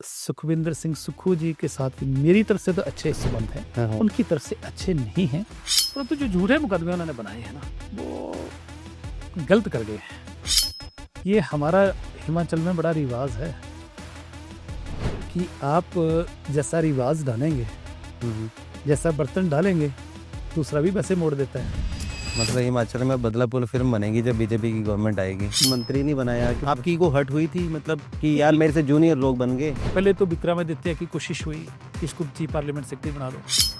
सुखविंदर सिंह सुक्खू जी के साथ मेरी तरफ से तो अच्छे संबंध हैं, हाँ, हाँ। उनकी तरफ से अच्छे नहीं हैं, परंतु जो झूठे मुकदमे उन्होंने बनाए हैं ना, वो गलत कर गए हैं। ये हमारा हिमाचल में बड़ा रिवाज है कि आप जैसा रिवाज डालेंगे, जैसा बर्तन डालेंगे, दूसरा भी वैसे मोड़ देता है। मतलब हिमाचल में बदलापुर फिल्म बनेगी जब बीजेपी की गवर्नमेंट आएगी। मंत्री नहीं बनाया, आपकी को हर्ट हुई थी, मतलब कि यार मेरे से जूनियर लोग बन गए। पहले तो विक्रमादित्य की कोशिश हुई कि इसको चीफ पार्लियामेंट सेक्रेटरी बना दो,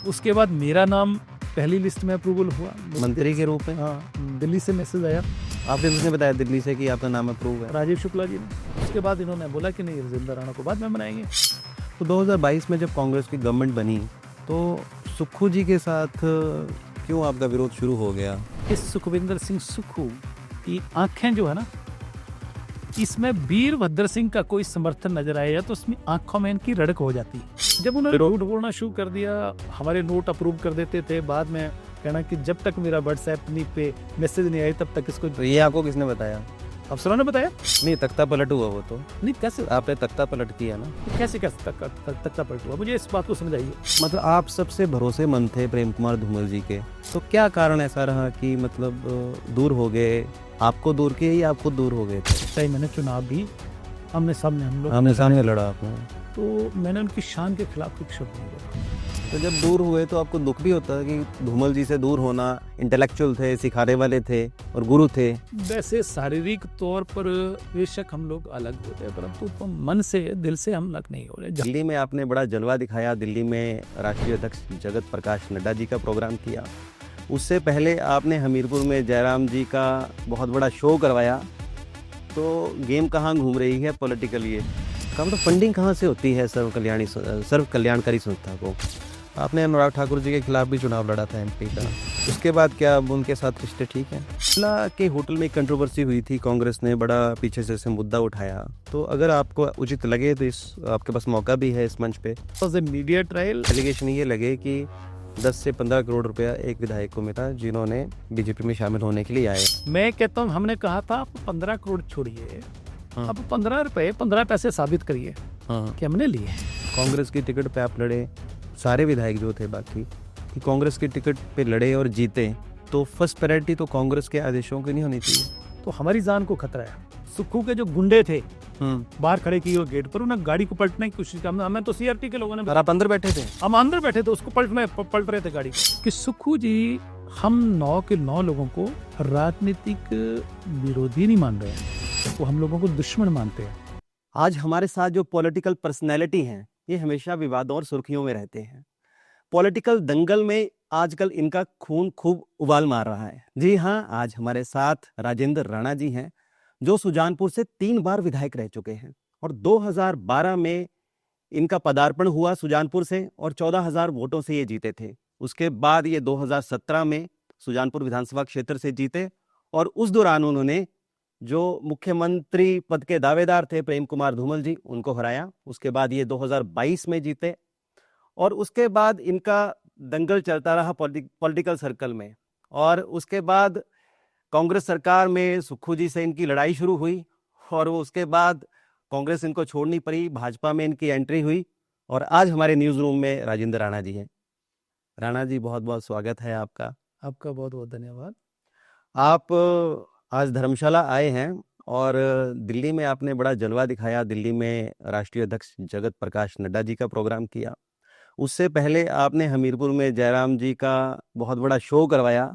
उसके बाद मेरा नाम पहली लिस्ट में अप्रूवल हुआ मंत्री के रूप में। हाँ, दिल्ली से मैसेज आया, आपने किसने बताया दिल्ली से कि आपका नाम अप्रूव है? राजीव शुक्ला जी ने। उसके बाद इन्होंने बोला कि नहीं, राजेंद्र राणा को बाद में बनाएंगे। तो 2022 में जब कांग्रेस की गवर्नमेंट बनी तो सुक्खू जी के साथ क्यों आपका विरोध शुरू हो गया? इस सुखविंदर सिंह सुक्खू की आंखें जो है ना, इसमें वीरभद्र सिंह का कोई समर्थन नजर आया तो उसमें आंखों में इनकी रड़क हो जाती है। जब उन्होंने झूठ बोलना शुरू कर दिया, हमारे नोट अप्रूव कर देते थे, बाद में कहना कि जब तक मेरा व्हाट्सएप पे मैसेज नहीं आए तब तक इसको। तो ये आपको किसने बताया? अफसरों ने बताया। नहीं, तख्ता पलट हुआ वो तो। नहीं, कैसे आपने तख्ता पलट किया ना? कैसे तख्ता पलट हुआ, मुझे इस बात को समझाइए। मतलब आप सबसे भरोसेमंद थे प्रेम कुमार धूमल जी के, तो क्या कारण ऐसा रहा कि मतलब दूर हो गए? आपको दूर किए या आप खुद दूर हो गए थे? सही, मैंने चुनाव भी आमने सामने हम लोग आमने सामने लड़ा आपने, तो मैंने उनकी शान के खिलाफ कुछ शब्द नहीं बोला। तो जब दूर हुए तो आपको दुख भी होता है कि धूमल जी से दूर होना? इंटेलेक्चुअल थे, सिखाने वाले थे और गुरु थे। वैसे शारीरिक तौर पर बेशक हम लोग अलग होते हैं, परंतु मन से, दिल से हम अलग नहीं हो रहे। दिल्ली में आपने बड़ा जलवा दिखाया, दिल्ली में राष्ट्रीय अध्यक्ष जगत प्रकाश नड्डा जी का प्रोग्राम किया। उससे पहले आपने हमीरपुर में जयराम जी का बहुत बड़ा शो करवाया। तो गेम कहाँ घूम रही है पॉलिटिकल? ये का मतलब फंडिंग कहाँ से होती है सर्व कल्याणकारी संस्था को? आपने अनुराग ठाकुर जी के खिलाफ भी चुनाव लड़ा था एमपी का, उसके बाद क्या अब उनके साथ रिश्ते ठीक हैं? शिमला के होटल में एक कंट्रोवर्सी हुई थी, कांग्रेस ने बड़ा पीछे से इसे मुद्दा उठाया, तो अगर आपको उचित लगे तो इस आपके पास मौका भी है इस मंच पे। मीडिया ट्रायल एलिगेशन ये लगे कि 10 से 15 करोड़ रुपया एक विधायक को मिला जिन्होंने बीजेपी में शामिल होने के लिए आए। मैं कहता हूँ, हमने कहा था आप 15 करोड़ छोड़िए, अब 15 पैसे साबित करिए कि हमने लिए। कांग्रेस की टिकट पे आप लड़े, सारे विधायक जो थे बाकी कि कांग्रेस की टिकट पे लड़े और जीते, तो फर्स्ट प्रायोरिटी तो कांग्रेस के आदेशों की नहीं होनी चाहिए? तो हमारी जान को खतरा है। सुक्खू के जो गुंडे थे बाहर खड़े किए गेट पर, उन्हें गाड़ी को पलटने की कोशिश की। हमें तो सीआरटी के लोगों ने, आप अंदर बैठे थे? हम अंदर बैठे थे, उसको पलट रहे थे गाड़ी को। कि सुक्खू जी हम 9 के 9 लोगों को राजनीतिक विरोधी नहीं मान रहे हैं, वो हम लोगों को दुश्मन मानते हैं। आज हमारे साथ जो पॉलिटिकल पर्सनैलिटी हैं, ये हमेशा विवादों और सुर्खियों में रहते हैं। पॉलिटिकल दंगल में आजकल इनका खून खूब उबाल मार रहा है। जी हाँ, आज हमारे साथ राजेंद्र राणा जी हैं, जो सुजानपुर से 3 बार विधायक रह चुके हैं और 2012 में इनका पदार्पण हुआ सुजानपुर से और 14,000 वोटों से ये जीते थे। उसके बाद ये 2017 में सुजानपुर विधानसभा क्षेत्र से जीते और उस दौरान उन्होंने जो मुख्यमंत्री पद के दावेदार थे प्रेम कुमार धूमल जी, उनको हराया। उसके बाद ये 2022 में जीते और उसके बाद इनका दंगल चलता रहा पॉलिटिकल सर्कल में। और उसके बाद कांग्रेस सरकार में सुक्खू जी से इनकी लड़ाई शुरू हुई और वो उसके बाद कांग्रेस इनको छोड़नी पड़ी, भाजपा में इनकी एंट्री हुई और आज हमारे न्यूज़ रूम में राजेंद्र राणा जी हैं। राणा जी, बहुत बहुत स्वागत है आपका। आपका बहुत बहुत धन्यवाद। आप आज धर्मशाला आए हैं और दिल्ली में आपने बड़ा जलवा दिखाया, दिल्ली में राष्ट्रीय अध्यक्ष जगत प्रकाश नड्डा जी का प्रोग्राम किया। उससे पहले आपने हमीरपुर में जयराम जी का बहुत बड़ा शो करवाया।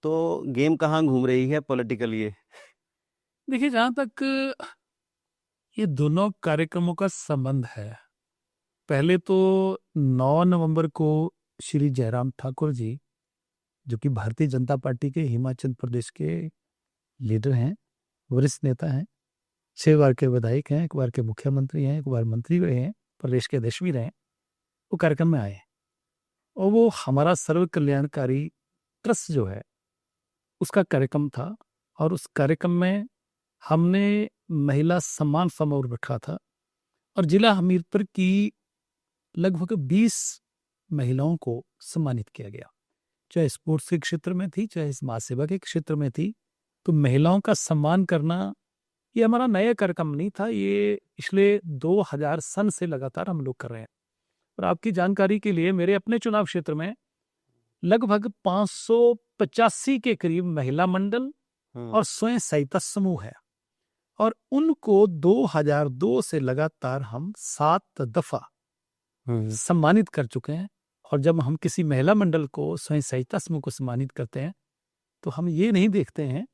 तो गेम कहाँ घूम रही है पॉलिटिकल? ये देखिए, जहाँ तक ये दोनों कार्यक्रमों का संबंध है, पहले तो 9 नवंबर को श्री जयराम ठाकुर जी, जो कि भारतीय जनता पार्टी के हिमाचल प्रदेश के लीडर हैं, वरिष्ठ नेता हैं, 6 बार के विधायक हैं, 1 बार के मुख्यमंत्री हैं, 1 बार मंत्री रहे हैं, प्रदेश के अध्यक्ष भी रहे, वो कार्यक्रम में आए और वो हमारा सर्व कल्याणकारी ट्रस्ट जो है उसका कार्यक्रम था और उस कार्यक्रम में हमने महिला सम्मान समारोह रखा था और जिला हमीरपुर की लगभग 20 महिलाओं को सम्मानित किया गया, चाहे स्पोर्ट्स के क्षेत्र में थी, चाहे समाज सेवा के क्षेत्र में थी। तो महिलाओं का सम्मान करना ये हमारा नया कार्यक्रम नहीं था, ये पिछले 2000 सन से लगातार हम लोग कर रहे हैं। और आपकी जानकारी के लिए मेरे अपने चुनाव क्षेत्र में लगभग 585 के करीब महिला मंडल और स्वयं सहायता समूह है, और उनको 2002 से लगातार हम 7 दफा सम्मानित कर चुके हैं। और जब हम किसी महिला मंडल को, स्वयं सहायता समूह को सम्मानित करते हैं, तो हम ये नहीं देखते हैं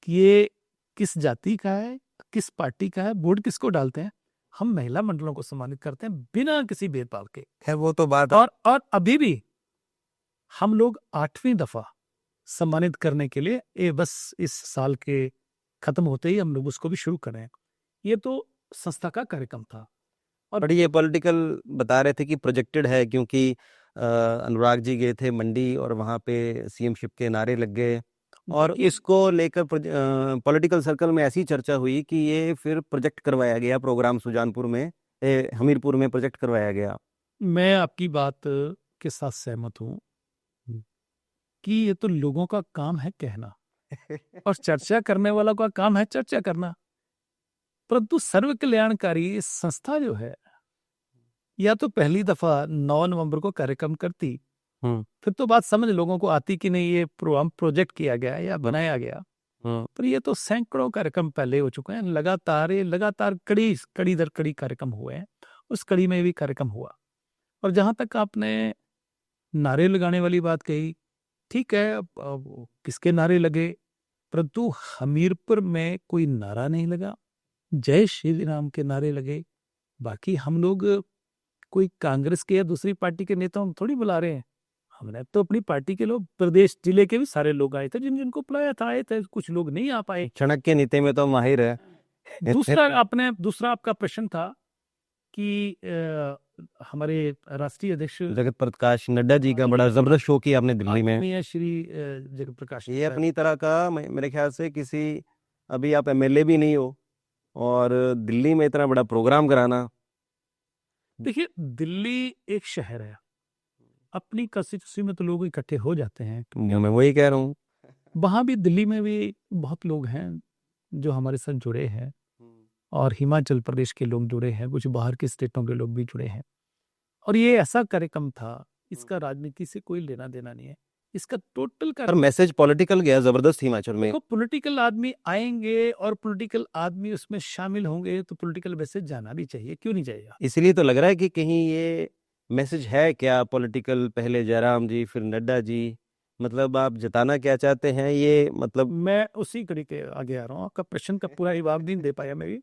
कि ये किस जाति का है, किस पार्टी का है, वोट किसको डालते हैं। हम महिला मंडलों को सम्मानित करते हैं बिना किसी भेदभाव के। है वो तो बात। और अभी भी हम लोग 8वीं दफा सम्मानित करने के लिए, ये बस इस साल के खत्म होते ही हम लोग उसको भी शुरू कर रहे हैं। ये तो संस्था का कार्यक्रम था। और ये पॉलिटिकल बता रहे थे कि प्रोजेक्टेड है, क्योंकि अनुराग जी गए थे मंडी और वहां पे सीएम शिप के नारे लग गए, और इसको लेकर पॉलिटिकल सर्कल में ऐसी चर्चा हुई कि ये फिर प्रोजेक्ट करवाया गया, प्रोग्राम सुजानपुर में, हमीरपुर में प्रोजेक्ट करवाया गया। मैं आपकी बात के साथ सहमत हूँ कि ये तो लोगों का काम है कहना और चर्चा करने वालों का काम है चर्चा करना, परंतु सर्व कल्याणकारी संस्था जो है, या तो पहली दफा 9 नवंबर को कार्यक्रम करती, फिर तो बात समझ लोगों को आती कि नहीं ये प्रोग्राम प्रोजेक्ट किया गया या बनाया गया। पर ये तो सैकड़ों कार्यक्रम पहले हो चुके हैं, लगातार कड़ी दर कड़ी कार्यक्रम हुए हैं। उस कड़ी में भी कार्यक्रम हुआ। और जहां तक आपने नारे लगाने वाली बात कही, ठीक है, अब किसके नारे लगे, परंतु हमीरपुर में कोई नारा नहीं लगा, जय श्री राम के नारे लगे। बाकी हम लोग कोई कांग्रेस के या दूसरी पार्टी के नेताओं थोड़ी बुला रहे हैं, हमने तो अपनी पार्टी के लोग, प्रदेश जिले के भी सारे लोग आए थे, जिनको बुलाया था आए थे, कुछ लोग नहीं आ पाए। क्षणक के नीति में तो माहिर है। दूसरा आपका प्रश्न था कि हमारे राष्ट्रीय अध्यक्ष जगत प्रकाश नड्डा जी का बड़ा जबरदस्त शो किया आपने दिल्ली में। श्री जगत प्रकाश, ये अपनी तरह का, मेरे ख्याल से किसी, अभी आप एमएलए भी नहीं हो और दिल्ली में इतना बड़ा प्रोग्राम कराना। देखिए, दिल्ली एक शहर है, अपनी कंस्टिट्यूंसी में तो लोग इकट्ठे हो जाते हैं। मैं वही कह रहा हूँ, वहां भी दिल्ली में भी बहुत लोग हैं जो हमारे साथ जुड़े हैं, और हिमाचल प्रदेश के लोग जुड़े हैं, कुछ बाहर के स्टेटों के लोग भी जुड़े हैं। और ये ऐसा कार्यक्रम था, इसका राजनीति से कोई लेना देना नहीं है, इसका टोटल पर मैसेज पॉलिटिकल गया जबरदस्त हिमाचल में। तो पॉलिटिकल आदमी आएंगे और पॉलिटिकल आदमी उसमें शामिल होंगे, तो पॉलिटिकल मैसेज जाना भी चाहिए, क्यों नहीं जाएगा। इसलिए तो लग रहा है कि कहीं ये मैसेज है क्या पॉलिटिकल, पहले जयराम जी फिर नड्डा जी, मतलब आप जताना क्या चाहते हैं ये, मतलब मैं उसी कड़ी के आगे आ रहा हूँ, आपका प्रश्न का पूरा जवाब नहीं दे पाया मैं भी।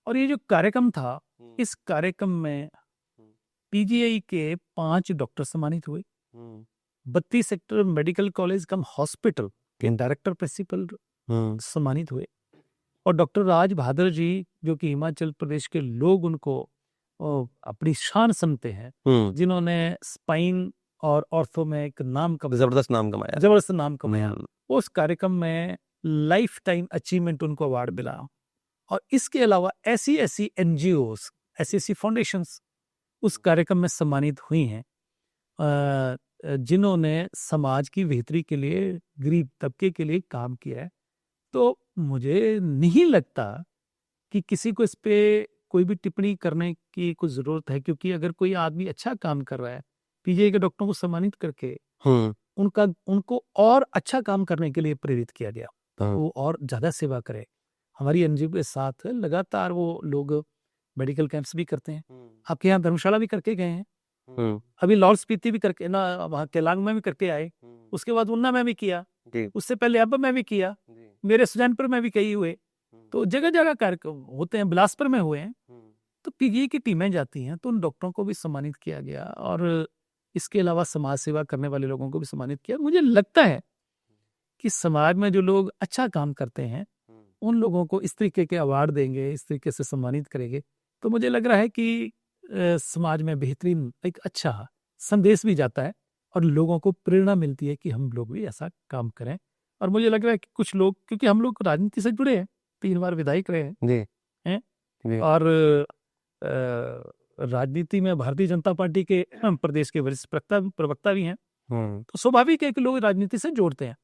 और ये जो कार्यक्रम था, इस कार्यक्रम में पीजीआई के 5 डॉक्टर सम्मानित हुए, 32 सेक्टर मेडिकल कॉलेज कम हॉस्पिटल के डायरेक्टर प्रिंसिपल सम्मानित हुए, और डॉक्टर राज बहादुर जी, जो कि हिमाचल प्रदेश के लोग उनको अपनी शान समझते हैं, जिन्होंने स्पाइन और ऑर्थो में एक जबरदस्त नाम कमाया, उस कार्यक्रम में लाइफ टाइम अचीवमेंट उनको अवार्ड मिला। और इसके अलावा ऐसी एनजीओस, ऐसी फाउंडेशंस उस कार्यक्रम में सम्मानित हुई हैं, जिन्होंने समाज की बेहतरी के लिए, गरीब तबके के लिए काम किया है। तो मुझे नहीं लगता कि किसी को इस पे कोई भी टिप्पणी करने की कुछ जरूरत है, क्योंकि अगर कोई आदमी अच्छा काम कर रहा है, पीजीआई के डॉक्टरों को सम्मानित करके उनको और अच्छा काम करने के लिए प्रेरित किया गया, वो और ज्यादा सेवा करे। हमारी एनजीओ के साथ लगातार वो लोग मेडिकल कैंप्स भी करते हैं, आपके यहाँ धर्मशाला भी करके गए हैं, अभी लाहौल स्पीति भी करके ना, वहाँ केलांग में भी करके आए, उसके बाद उन्ना में भी किया, उससे पहले अब में भी किया, मेरे सुजानपुर में भी कई हुए, तो जगह जगह कार्यक्रम होते हैं, बिलासपुर में हुए हैं। तो पीजीआई की टीमें जाती हैं, तो उन डॉक्टरों को भी सम्मानित किया गया, और इसके अलावा समाज सेवा करने वाले लोगों को भी सम्मानित किया। मुझे लगता है कि समाज में जो लोग अच्छा काम करते हैं, उन लोगों को इस तरीके के अवार्ड देंगे, इस तरीके से सम्मानित करेंगे, तो मुझे लग रहा है कि समाज में बेहतरीन एक अच्छा संदेश भी जाता है, और लोगों को प्रेरणा मिलती है कि हम लोग भी ऐसा काम करें। और मुझे लग रहा है कि कुछ लोग, क्योंकि हम लोग राजनीति से जुड़े हैं, 3 बार विधायक रहे हैं, और राजनीति में भारतीय जनता पार्टी के प्रदेश के वरिष्ठ प्रवक्ता भी हैं, तो स्वाभाविक है कि लोग राजनीति से जोड़ते हैं।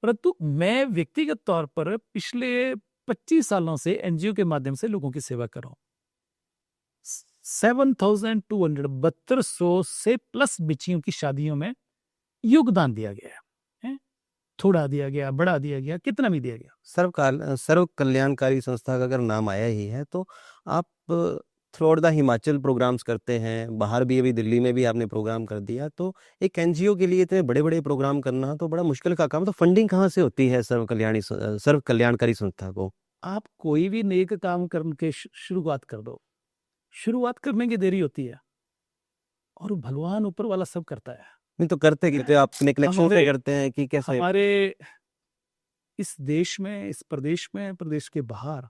परंतु मैं व्यक्तिगत तौर पर पिछले 25 सालों से एनजीओ के माध्यम से लोगों की सेवा कर रहा हूँ। 7,200 7200 से प्लस बच्चियों की शादियों में योगदान दिया गया है। थोड़ा दिया गया, बड़ा दिया गया, कितना भी दिया गया। सर्व कल्याणकारी संस्था का अगर नाम आया ही है तो आप throughout the Himachal programmes करते हैं, बाहर भी अभी दिल्ली में भी आपने प्रोग्राम कर दिया, तो एक एनजीओ के लिए इतने बड़े बड़े प्रोग्राम करना तो बड़ा मुश्किल का काम। तो फंडिंग कहाँ से होती है सर्व कल्याणकारी संस्था को? आप कोई भी नेक काम करके शुरुआत कर दो, शुरुआत करने की देरी होती है और भगवान ऊपर वाला सब करता है। नहीं तो करते कितने आप कनेक्शन से करते हैं कि कैसे? हमारे इस देश में, इस प्रदेश में, प्रदेश के बाहर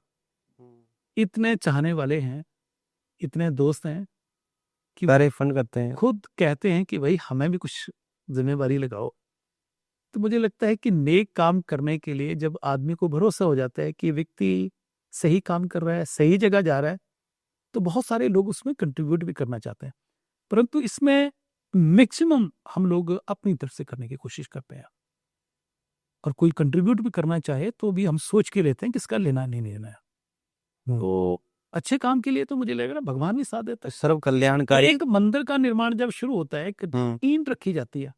इतने चाहने वाले हैं, इतने दोस्त हैं कि सारे फंड करते हैं, खुद कहते हैं कि भाई हमें भी कुछ जिम्मेवारी लगाओ। तो मुझे लगता है कि नेक काम करने के लिए जब आदमी को भरोसा हो जाता है कि व्यक्ति सही काम कर रहा है, सही जगह जा रहा है, तो बहुत सारे लोग उसमें कंट्रीब्यूट भी करना चाहते हैं। परंतु इसमें मैक्सिमम हम लोग अपनी तरफ से करने की कोशिश करते हैं, और कोई कंट्रीब्यूट भी करना चाहे तो भी हम सोच के लेते हैं कि इसका लेना नहीं लेना है। तो अच्छे काम के लिए तो मुझे लग रहा है भगवान भी साथ देता है। सर्व कल्याणकारी एक मंदिर का निर्माण जब शुरू होता है, एक ईंट रखी जाती है,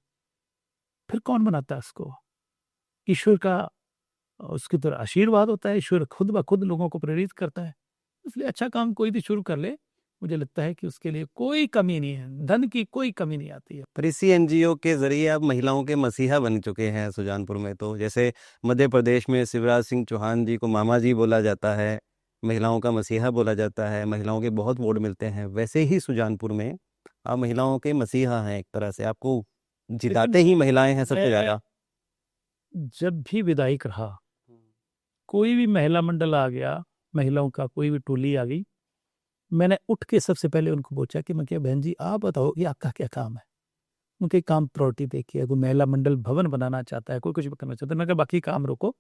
फिर कौन बनाता है उसको? ईश्वर का उसकी तरह आशीर्वाद होता है, ईश्वर खुद ब खुद लोगों को प्रेरित करता है। इसलिए अच्छा काम कोई भी शुरू कर ले, मुझे लगता है कि उसके लिए कोई कमी नहीं है, धन की कोई कमी नहीं आती है। पर इसी एनजीओ के जरिए आप महिलाओं के मसीहा बन चुके हैं सुजानपुर में। तो जैसे मध्य प्रदेश में शिवराज सिंह चौहान जी को मामा जी बोला जाता है, महिलाओं का मसीहा बोला जाता है, महिलाओं के बहुत वोट मिलते हैं, वैसे ही सुजानपुर में आप महिलाओं के मसीहा हैं। एक तरह से आपको जिताते ही महिलाएं हैं सबसे ज्यादा। जब भी विधायक रहा, कोई भी महिला मंडल आ गया, महिलाओं का कोई भी टोली आ गई, मैंने उठ के सबसे पहले उनको पूछा कि मैं क्या बहन जी आप बताओ ये आपका क्या काम है? उनके काम प्रायोरिटी देखिए, कोई महिला मंडल भवन बनाना चाहता है, कोई कुछ भी करना चाहता है, मैं बाकी काम रोको,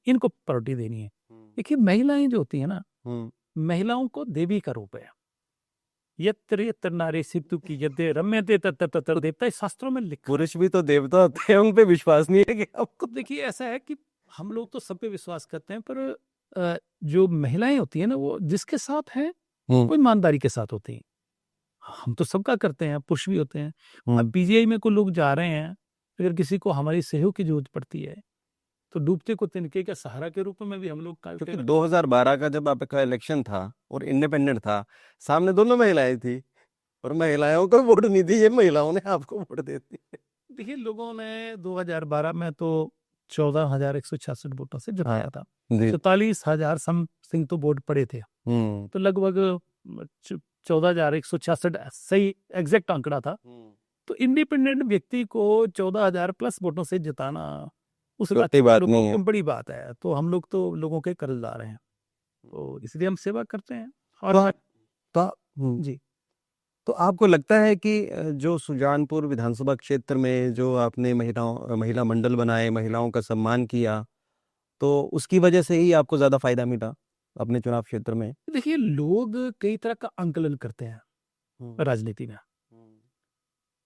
इनको प्रायोरिटी देनी है। देखिए महिलाएं जो होती है ना, महिलाओं को देवी का रूप है। यत्र यत्र नारी सिद्धू की यदे रम्यते तत्र तत्र देवता, इस शास्त्रों में लिखा। पुरुष भी तो देवता होते हैं, उन पे विश्वास नहीं है कि आपको? देखिए ऐसा है कि हम लोग तो सब पे विश्वास करते हैं, पर जो महिलाएं होती है ना, वो जिसके साथ है वो ईमानदारी के साथ होती हैं। हम तो सबका करते हैं, पुरुष भी होते हैं। अब पीजीआई में कोई लोग जा रहे हैं, अगर किसी को हमारी सहयोग की जरूरत पड़ती है तो डूबते को तिनके का सहारा के रूप में भी हम लोग क्योंकि 2012 का जब आपका इलेक्शन था और इंडिपेंडेंट था, सामने दोनों महिलाएं थी और महिलाओं को वोट नहीं दी, ये महिलाओं ने आपको वोट दे दी। देखिए लोगों ने 2012 में तो 14,166 वोटों से जिताया था। 44,000 समथिंग तो वोट पड़े थे, तो लगभग 14,166 सही एग्जैक्ट आंकड़ा था। तो इंडिपेंडेंट व्यक्ति को 14,000 प्लस वोटों से जिताना उस बड़ी बात है। तो हम लोग तो लोगों के कर्जदार हैं, तो इसलिए हम सेवा करते हैं। और जी, तो आपको लगता है कि जो सुजानपुर विधानसभा क्षेत्र में जो आपने महिला मंडल बनाए, महिलाओं का सम्मान किया, तो उसकी वजह से ही आपको ज्यादा फायदा मिला अपने चुनाव क्षेत्र में? देखिए लोग कई तरह का आंकलन करते हैं राजनीति में।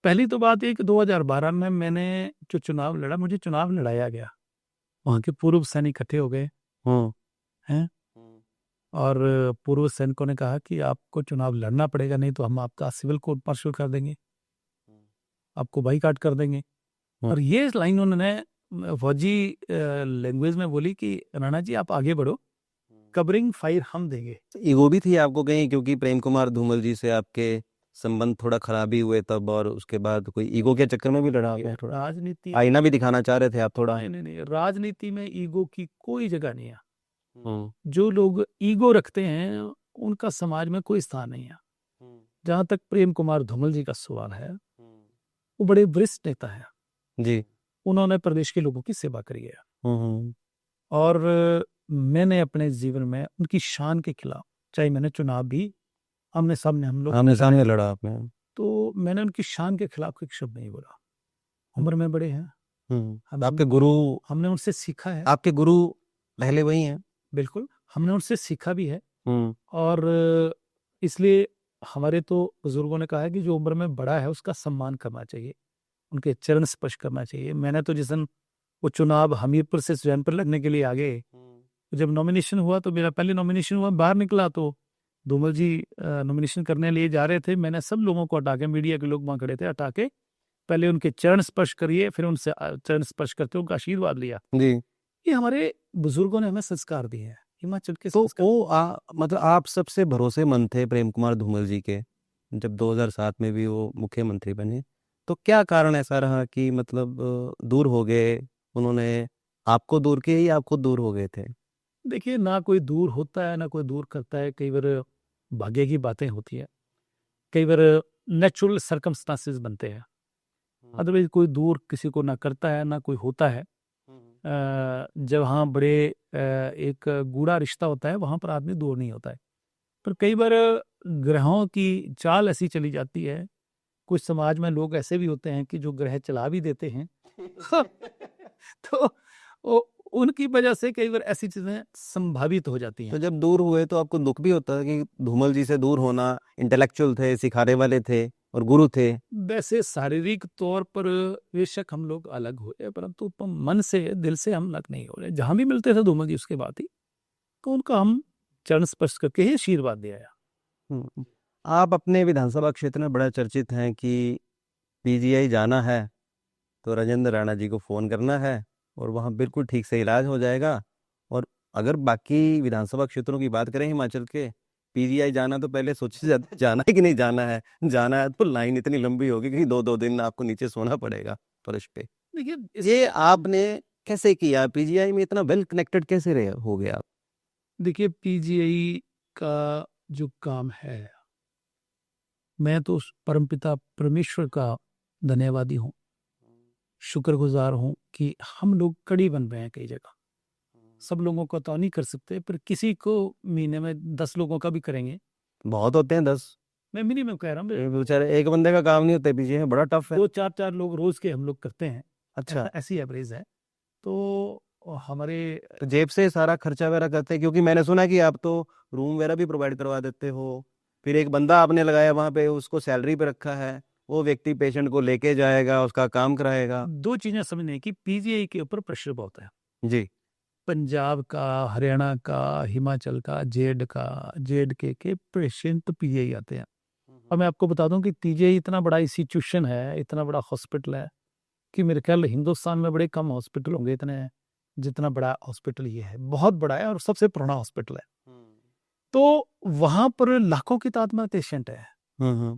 पहली तो बात है कि 2012 में मैंने जो चुनाव लड़ा, मुझे चुनाव लड़ाया गया, वहां के पूर्व सैनिक इकट्ठे हो गए हैं, और पूर्व सैनिकों ने कहा कि आपको चुनाव लड़ना पड़ेगा, नहीं तो हम आपका सिविल कोर्ट परस्यू कर देंगे, आपको बाईकाट कर देंगे। और ये लाइन उन्होंने फौजी लैंग्वेज में बोली कि राणा जी आप आगे बढ़ो, कवरिंग फायर हम देंगे। ईगो भी थी आपको कहीं, क्योंकि प्रेम कुमार धूमल जी से आपके संबंध थोड़ा खराब ही हुए तब, और उसके बाद कोई ईगो के चक्कर में भी लड़ा गया? राजनीति आईना भी दिखाना चाह रहे थे आप थोड़ा? नहीं, राजनीति में ईगो की कोई जगह नहीं है। जो लोग ईगो रखते हैं उनका समाज में कोई स्थान नहीं है। जहां तक प्रेम कुमार धूमल जी का सवाल है, वो बड़े वरिष्ठ नेता है जी, उन्होंने प्रदेश के लोगों की सेवा करी है, और मैंने अपने जीवन में उनकी शान के खिलाफ, चाहे मैंने चुनाव भी आमने सामने लड़ा आपने, तो मैंने उनकी शान के खिलाफ कोई शब्द नहीं बोला। उम्र में बड़े हैं, आपके गुरु, हमने उनसे सीखा है। आपके गुरु पहले वही हैं? बिल्कुल, हमने उनसे सीखा भी है, और इसलिए हमारे तो बुजुर्गों ने कहा है कि जो उम्र में बड़ा है उसका सम्मान करना चाहिए, उनके चरण स्पर्श करना चाहिए। मैंने तो जिस दिन वो चुनाव हमीरपुर से सुजानपुर लड़ने के लिए आ गए, जब नॉमिनेशन हुआ तो मेरा पहले नॉमिनेशन हुआ, बाहर निकला तो धूमल जी नॉमिनेशन करने लिए जा रहे थे। मैंने सब लोगों को हटा के, मीडिया के लोग वहाँ खड़े थे, हटा के पहले उनके चरण स्पर्श करिए, फिर उनसे चरण स्पर्श करते उनका आशीर्वाद लिया। जी। ये हमारे बुजुर्गों ने हमें संस्कार दिए हैं, हिमाचल के तो संस्कार। वो मतलब आप सबसे भरोसेमंद थे प्रेम कुमार धूमल जी के, जब 2007 में भी वो मुख्यमंत्री बने, तो क्या कारण ऐसा रहा कि मतलब दूर हो गए उन्होंने? आपको दूर किया या आप खुद दूर हो गए थे? देखिए, ना कोई दूर होता है ना कोई दूर करता है, कई बार भाग्य की बातें होती है, कई बार नेचुरल सर्कमस्टांसेस बनते हैं। अदरवाइज कोई दूर किसी को ना करता है ना कोई होता है। जब हाँ बड़े एक गूढ़ा रिश्ता होता है वहां पर आदमी दूर नहीं होता है। पर कई बार ग्रहों की चाल ऐसी चली जाती है, कुछ समाज में लोग ऐसे भी होते हैं कि जो ग्रह चला भी देते हैं तो उनकी वजह से कई बार ऐसी चीजें संभावित हो जाती हैं। तो जब दूर हुए तो आपको दुख भी होता है कि धूमल जी से दूर होना? इंटेलेक्चुअल थे, सिखाने वाले थे और गुरु थे। वैसे शारीरिक तौर पर बेशक हम लोग अलग हुए, परंतु मन से, दिल से हम अलग नहीं हो रहे। जहां भी मिलते थे धूमल जी उसके बाद ही तो उनका हम चरण स्पर्श करके ही आशीर्वाद दिया। हम्म। आप अपने विधानसभा क्षेत्र में बड़ा चर्चित हैं कि पीजीआई जाना है तो राजेंद्र राणा जी को फ़ोन करना है और वहाँ बिल्कुल ठीक से इलाज हो जाएगा। और अगर बाकी विधानसभा क्षेत्रों की बात करें हिमाचल के, पीजीआई जाना तो पहले सोचे जाता है जाना है कि नहीं जाना है। जाना है तो लाइन इतनी लंबी होगी कि 2-2 दिन आपको नीचे सोना पड़ेगा फर्श पे। देखिए, ये आपने कैसे किया? पीजीआई में इतना वेल कनेक्टेड कैसे रहे हो गए आप? देखिए, पीजीआई का जो काम है, मैं तो उस परमपिता परमेश्वर का धन्यवादी हूँ, शुक्रगुजार हूँ कि हम लोग कड़ी बन रहे हैं कई जगह। सब लोगों को तो नहीं कर सकते, पर किसी को महीने में 10 लोगों का भी करेंगे। बहुत होते हैं 10। मैं मिनिमम कह रहा हूँ, बेचारे एक बंदे का काम नहीं होता पीजीआई में, बड़ा टफ है। 2-4 लोग रोज के हम लोग करते हैं। अच्छा। ऐसी एवरेज है। तो हमारे तो जेब से सारा खर्चा वगैरह करते हैं? क्योंकि मैंने सुना है कि आप तो रूम वगैरह भी प्रोवाइड करवा देते हो। फिर एक बंदा आपने लगाया वहाँ पे, उसको सैलरी पे रखा है, वो व्यक्ति पेशेंट को लेके जाएगा, उसका काम कराएगा। 2 चीजें समझने की, पीजीआई के ऊपर प्रेशर बहुत है। जी। पंजाब का, हरियाणा का, हिमाचल का, जेड के पेशेंट पीजीआई आते हैं। और मैं आपको बता दूं कि पीजीआई इतना बड़ा इंस्टीट्यूशन है, इतना बड़ा हॉस्पिटल है कि मेरे ख्याल हिंदुस्तान में बड़े कम हॉस्पिटल होंगे इतने जितना बड़ा हॉस्पिटल ये है। बहुत बड़ा है और सबसे पुराना हॉस्पिटल है। तो वहां पर लाखों की तादाद में पेशेंट है।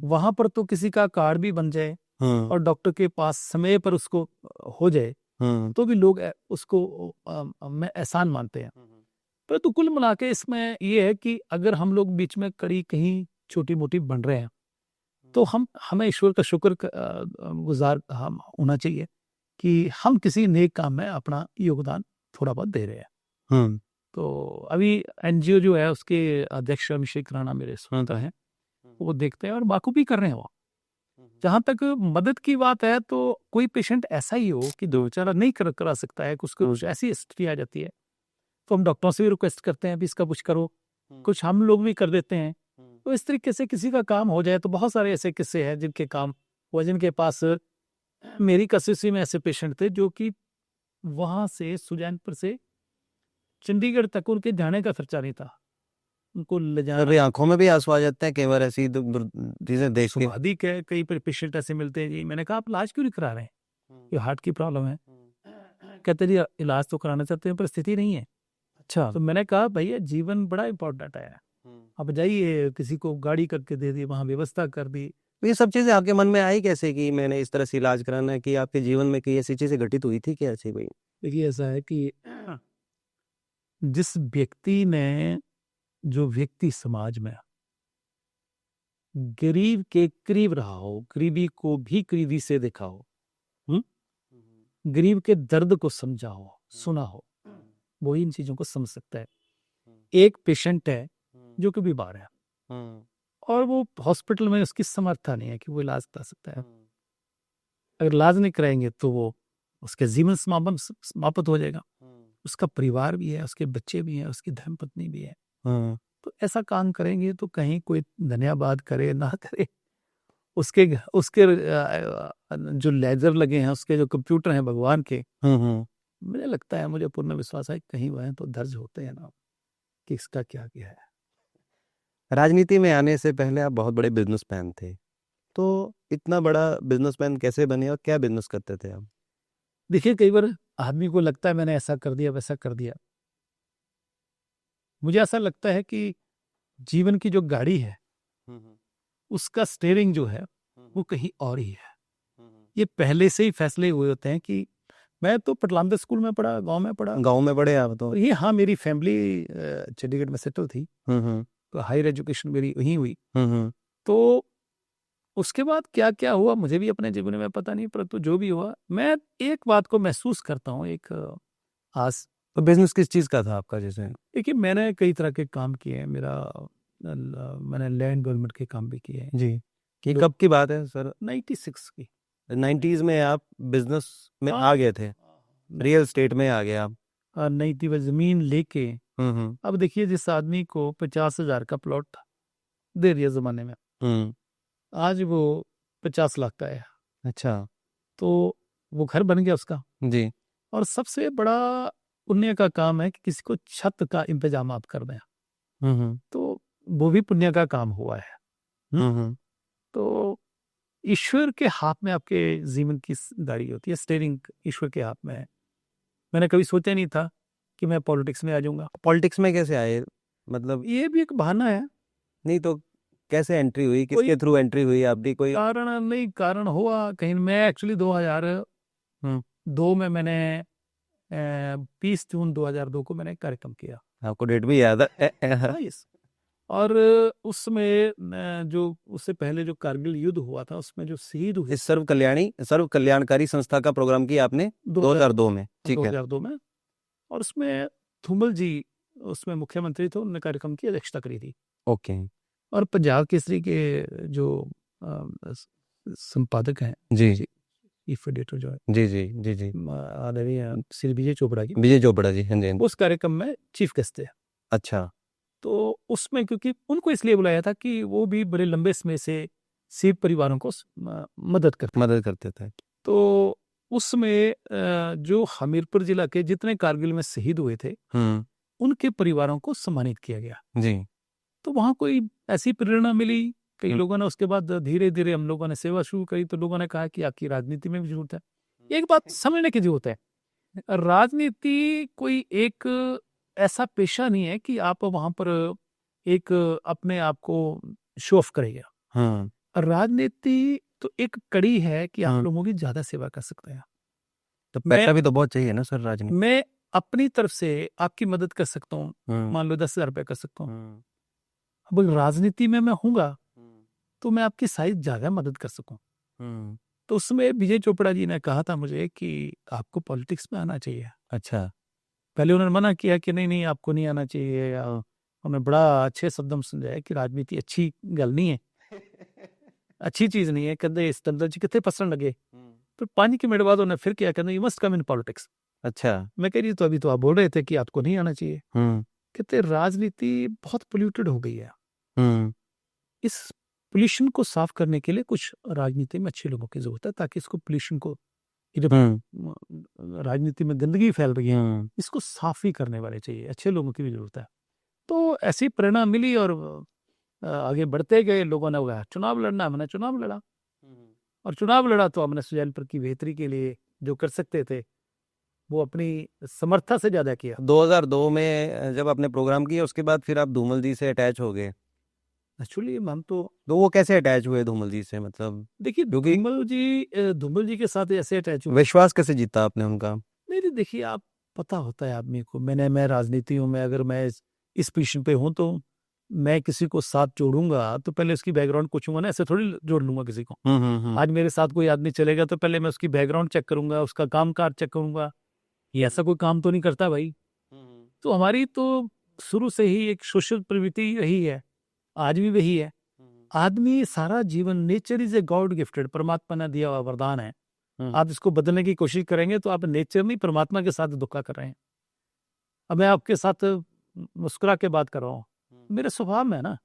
वहां पर तो किसी का कार्ड भी बन जाए और डॉक्टर के पास समय पर उसको हो जाए तो भी लोग उसको में एहसान मानते हैं। परंतु कुल मिला के इसमें ये है कि अगर हम लोग बीच में कड़ी कहीं छोटी मोटी बन रहे हैं तो हमें ईश्वर का शुक्र गुजार हम होना चाहिए कि हम किसी नेक काम में अपना योगदान थोड़ा बहुत दे रहे हैं। तो अभी एनजीओ जो है उसके अध्यक्ष अभिषेक राणा मेरे सुनता है, वो देखते हैं और बाखूबी कर रहे हैं। वो जहां तक मदद की बात है तो कोई पेशेंट ऐसा ही हो कि दो बेचारा नहीं करा सकता है, उसको ऐसी स्थिति आ जाती है तो हम डॉक्टरों से भी रिक्वेस्ट करते हैं भी इसका कुछ करो, कुछ हम लोग भी कर देते हैं। तो इस तरीके से किसी का काम हो जाए। तो बहुत सारे ऐसे किस्से हैं जिनके काम हुआ, जिनके पास मेरी कंस्टिट्यूंसी में ऐसे पेशेंट थे जो कि वहां से सुजानपुर से चंडीगढ़ तक उनके जाने का खर्चा नहीं था, उनको ले जाना। अरे आंखों में भी आंसू आ जाते हैं कई बार ऐसी चीजें देख के। स्वाभाविक है, कई पेशेंट ऐसे मिलते हैं जी, मैंने कहा आप इलाज क्यों नहीं करा रहे हैं, ये हार्ट की प्रॉब्लम है। कहते जी इलाज तो कराना चाहते हैं पर स्थिति नहीं है। अच्छा। तो मैंने कहा भैया जीवन बड़ा इंपॉर्टेंट है, अब जाइए किसी को गाड़ी करके दे दी, वहां व्यवस्था कर दी। तो ये सब चीजें आपके मन में आई कैसे कि मैंने इस तरह से इलाज कराना है? कि आपके जीवन में कई ऐसी चीजें घटित हुई थी क्या ऐसी भाई? देखिए ऐसा है कि जिस व्यक्ति ने, जो व्यक्ति समाज में गरीब के करीब रहा हो, गरीबी को भी करीबी से देखा हो, गरीब के दर्द को समझा हो, सुना हो, वो इन चीजों को समझ सकता है। एक पेशेंट है जो कि बीमार है और वो हॉस्पिटल में उसकी समर्था नहीं है कि वो इलाज करा सकता है। अगर इलाज नहीं कराएंगे तो वो उसके जीवन समाप्त हो जाएगा। उसका परिवार भी है, उसके बच्चे भी हैं, उसकी धर्मपत्नी भी है। तो ऐसा काम करेंगे तो कहीं कोई धन्यवाद करे ना करे, उसके उसके जो लेजर लगे हैं, उसके जो कंप्यूटर हैं भगवान के, मुझे लगता है, मुझे पूर्ण विश्वास है कहीं वह तो दर्ज होते हैं ना कि इसका क्या किया है। राजनीति में आने से पहले आप बहुत बड़े बिजनेसमैन थे, तो इतना बड़ा बिजनेसमैन कैसे बने और क्या बिजनेस करते थे आप? देखिए, कई बार आदमी को लगता है मैंने ऐसा कर दिया वैसा कर दिया। मुझे ऐसा लगता है कि जीवन की जो गाड़ी है उसका स्टीयरिंग जो है वो कहीं और ही है। ये पहले से ही फैसले हुए होते हैं कि मैं तो पटलांदे स्कूल में पढ़ा, गांव में पढ़ा, गांव में पढ़े आप तो? और ये हाँ, मेरी फैमिली चंडीगढ़ में सेटल थी, तो हायर एजुकेशन मेरी वहीं हुई। तो उसके बाद क्या क्या हुआ मुझे भी अपने जीवन में पता नहीं, परंतु जो भी हुआ मैं एक बात को महसूस करता हूँ, एक आस। तो बिजनेस किस चीज का था आपका? जैसे देखिए, मैंने कई तरह के काम किए हैं। मैंने लैंड डेवलपमेंट के काम भी किए हैं। जी, कि कब की बात है सर? 96 की 90s में आप बिजनेस में हाँ, आ गए थे, रियल स्टेट में आ गए आप? नई थी वह जमीन लेके। हम्म अब देखिए, जिस आदमी को 50,000 का प्लॉट था दे दिया जमाने में, हम्म आज वो 50 लाख का है, अच्छा, तो वो घर बन गया उसका। जी। और सबसे बड़ा पुण्य का काम है कि किसी को छत का इंतजाम आप कर दें, हम्म तो वो भी पुण्य का काम हुआ है। हम्म तो ईश्वर के हाथ में आपके जीवन की गाड़ी होती है, स्टीयरिंग ईश्वर के हाथ में है। मैंने कभी सोचा नहीं था कि मैं पॉलिटिक्स में आ जाऊंगा। पॉलिटिक्स में कैसे आए, मतलब? ये भी एक बहाना है, नहीं तो कैसे एंट्री हुई, कोई किसके थ्रू एंट्री हुई आपकी? कोई कारण नहीं, कारण हुआ कहीं। मैं एक्चुअली 2002 में मैंने 20 जून 2002 को मैंने कार्यक्रम किया। आपको डेट भी याद है? yes। और उसमें जो उससे पहले जो कारगिल युद्ध हुआ था उसमें जो शहीद हुए इस सर्व कल्याणकारी संस्था का प्रोग्राम किया आपने 2002 में? ठीक है। 2002 में। और उसमें धूमल जी उसमें मुख्यमंत्री थे, उन्होंने कार्यक्रम की अध्यक्षता करी थी। ओके। और पंजाब केसरी के जो संपादक हैं, जी चीफ एडिटर जो है, जी जी जी जी, आदरणीय श्री विजय चोपड़ा जी, विजय चोपड़ा जी, हाँ जी। उस कार्यक्रम में चीफ गेस्ट थे। अच्छा। तो उसमें क्योंकि उनको इसलिए बुलाया था कि वो भी बड़े लंबे समय से सिख परिवारों को मदद करते थे। तो उसमें जो हमीरपुर जिला के जितने कारगिल में शहीद हुए थे उनके परिवारों को सम्मानित किया गया। जी। तो वहां कोई ऐसी प्रेरणा मिली, कई लोगों ने उसके बाद धीरे धीरे हम लोगों ने सेवा शुरू करी, तो लोगों ने कहा कि आपकी राजनीति में भी जरूरत है। एक बात समझने की जरूरत है, राजनीति कोई एक ऐसा पेशा नहीं है कि आप वहां पर एक अपने आप को शो ऑफ करेगा। राजनीति तो एक कड़ी है कि आप लोगों की ज्यादा सेवा कर सकते हैं। तो पैसा भी तो बहुत चाहिए ना सर राजनीति? मैं अपनी तरफ से आपकी मदद कर सकता हूँ, मान लो 10,000 रुपये कर सकता हूँ। अब राजनीति में मैं हूँगा तो मैं आपकी शायद ज्यादा मदद कर सकूं। तो उसमें विजय चोपड़ा जी ने कहा था मुझे कि आपको पॉलिटिक्स में आना चाहिए। अच्छा। पहले उन्होंने मना किया कि नहीं नहीं आपको नहीं आना चाहिए, या उन्होंने बड़ा अच्छे शब्दों में समझाया कि राजनीति अच्छी गल नहीं है, अच्छी चीज नहीं है। कहते इस तरह जी कितने पसंद लगे। तो 5 मिनट बाद उन्होंने फिर किया, कहते you must come in politics. अच्छा। मैं कह रही तो अभी तो आप बोल रहे थे कि आपको नहीं आना चाहिए। कहते राजनीति बहुत पोल्यूटेड हो गई है, इस पोल्यूशन को साफ करने के लिए कुछ राजनीति में अच्छे लोगों की जरूरत है, ताकि इसको पोल्यूशन को, राजनीति में गंदगी फैल रही है इसको साफ ही करने वाले चाहिए, अच्छे लोगों की भी जरूरत है। तो ऐसी प्रेरणा मिली और आगे बढ़ते गए। लोगों ने कहा चुनाव लड़ना, हमने चुनाव लड़ा, और चुनाव लड़ा तो हमने सुजानपुर की बेहतरी के लिए जो कर सकते थे वो अपनी समर्था से ज्यादा किया। 2002 में जब आपने प्रोग्राम किया उसके बाद फिर आप धूमल जी से अटैच हो गए? एक्चुअली हम तो वो कैसे अटैच हुए धूमल जी से, मतलब? देखिए धूमल जी के साथ ऐसे अटैच हुए। विश्वास कैसे जीता आपने उनका? नहीं देखिए, आप पता होता है आदमी को, मैं राजनीति हूँ, मैं अगर मैं इस पोजीशन पे हूँ तो मैं किसी को साथ जोड़ूंगा तो पहले उसकी बैकग्राउंड पूछूंगा ना, ऐसे थोड़ी जोड़ लूंगा किसी को। आज मेरे साथ कोई आदमी चलेगा तो पहले मैं उसकी बैकग्राउंड चेक करूंगा, उसका काम काज चेक करूंगा। ये ऐसा कोई काम तो नहीं करता भाई। तो हमारी तो शुरू से ही एक सोशल प्रवृत्ति रही है, आज भी वही है। आदमी सारा जीवन, nature is a god gifted, परमात्मा ने दिया हुआ वरदान है। आप इसको बदलने की कोशिश करेंगे तो आप नेचर नहीं परमात्मा के साथ धोखा कर रहे हैं। अब मैं आपके साथ मुस्कुरा के बात कर रहा हूँ, मेरे स्वभाव में है ना,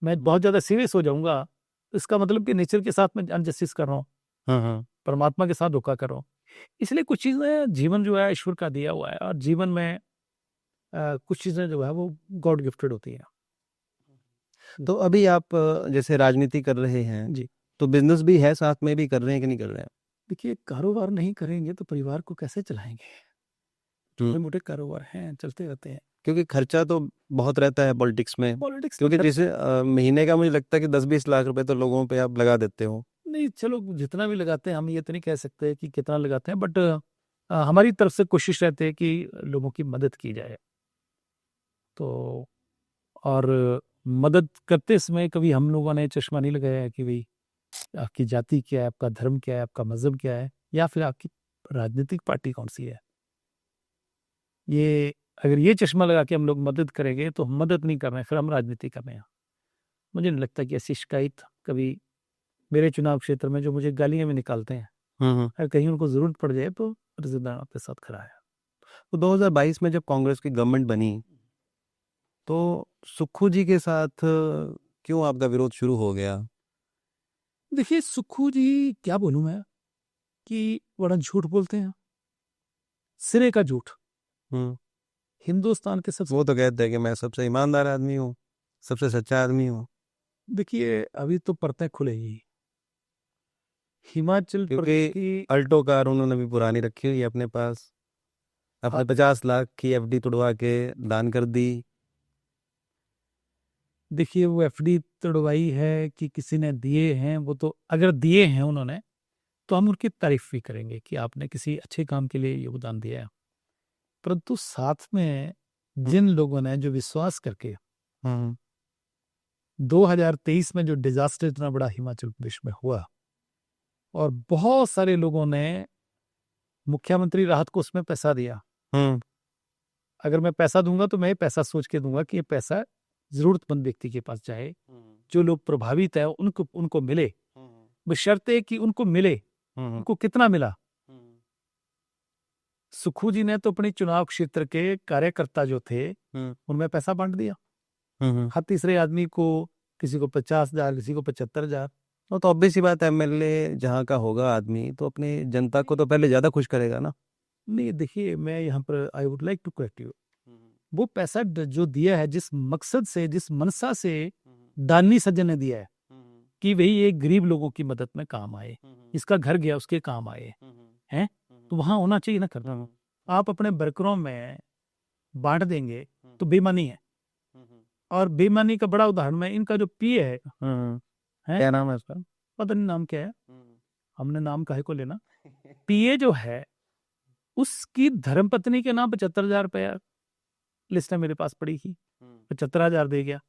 मैं बहुत ज्यादा सीरियस हो जाऊंगा इसका मतलब कि नेचर के साथ मैं अनजस्टिस कर रहा हूँ, परमात्मा के साथ धोखा कर रहा हूँ। इसलिए कुछ चीजें, जीवन जो है ईश्वर का दिया हुआ है, और जीवन में कुछ चीजें जो है वो गॉड गिफ्टेड होती है। तो अभी आप जैसे राजनीति कर रहे हैं, जी, तो बिजनेस भी है साथ में, भी कर रहे हैं कि नहीं कर रहे हैं? देखिए कारोबार नहीं करेंगे तो परिवार को कैसे चलाएंगे? छोटे मोटे कारोबार हैं, चलते रहते हैं। क्योंकि खर्चा तो बहुत रहता है पॉलिटिक्स में, पॉलिटिक्स क्योंकि जैसे महीने का मुझे लगता है कि 10-20 लाख रुपए तो लोगों पे आप लगा देते हो। नहीं, चलो जितना भी लगाते हैं, हम ये तो नहीं कह सकते कि कितना लगाते हैं, बट हमारी तरफ से कोशिश रहती है कि लोगों की मदद की जाए। तो और मदद करते समय कभी हम लोगों ने चश्मा नहीं लगाया है कि भाई आपकी जाति क्या है, आपका धर्म क्या है, आपका मजहब क्या है, या फिर आपकी राजनीतिक पार्टी कौन सी है। ये अगर ये चश्मा लगा के हम लोग मदद करेंगे तो हम मदद नहीं कर रहे हैं, फिर हम राजनीति कर रहे हैं। मुझे नहीं लगता कि ऐसी शिकायत कभी मेरे चुनाव क्षेत्र में, जो मुझे गालियां में निकालते हैं, अगर कहीं उनको जरूरत पड़ जाए तो रिजवान आपके साथ खड़ा है। तो 2022 में जब कांग्रेस की गवर्नमेंट बनी, तो सुक्खू जी के साथ क्यों आपका विरोध शुरू हो गया? देखिए सुक्खू जी, क्या बोलूं मैं, कि बड़ा झूठ बोलते हैं, सिरे का झूठ। हम्म हिंदुस्तान के सबसे, वो तो कहते हैं कि मैं सबसे ईमानदार आदमी हूँ, सबसे सच्चा आदमी हूँ। देखिए अभी तो परतें खुलेगी। हिमाचल प्रदेश क्योंकि की, अल्टो कार उन्होंने भी पुरानी रखी हुई है अपने पास, अपने 50 लाख की एफडी तुड़वा के दान कर दी। देखिए वो एफडी तोड़वाई है कि किसी ने दिए हैं, वो तो अगर दिए हैं उन्होंने तो हम उनकी तारीफ भी करेंगे कि आपने किसी अच्छे काम के लिए योगदान दिया है। परंतु साथ में जिन लोगों ने जो विश्वास करके 2023 में जो डिजास्टर इतना बड़ा हिमाचल प्रदेश में हुआ, और बहुत सारे लोगों ने मुख्यमंत्री राहत को उसमें पैसा दिया। अगर मैं पैसा दूंगा तो मैं ये पैसा सोच के दूंगा कि ये पैसा जरूरतमंद व्यक्ति के पास जाए, जो लोग प्रभावित है उनको उनको मिले, बशर्ते कि उनको मिले। उनको कितना मिला? सुक्खू जी ने तो अपने चुनाव क्षेत्र के कार्यकर्ता जो थे उनमें पैसा बांट दिया, हर तीसरे आदमी को, किसी को 50,000, किसी को 75,000। वो तो ऑब्वियस सी बात है, एमएलए जहाँ का होगा आदमी तो अपनी जनता को तो पहले ज्यादा खुश करेगा ना। नहीं, देखिए मैं यहाँ पर I would like to correct you. वो पैसा जो दिया है, जिस मकसद से, जिस मनसा से दानी सज्जन ने दिया है कि वही एक गरीब लोगों की मदद में काम आए, इसका घर गया उसके काम आए, हैं, तो वहां होना चाहिए ना करना। आप अपने वर्करों में बांट देंगे तो बेईमानी है। और बेईमानी का बड़ा उदाहरण में इनका जो पीए है, क्या नाम है उसका? पता नहीं नाम क्या है, हमने नाम काहे को लेना। पीए जो है उसकी धर्मपत्नी के नाम 75,000 रुपया लिस्ट है मेरे पास पड़ी थी, 75,000 दे गया।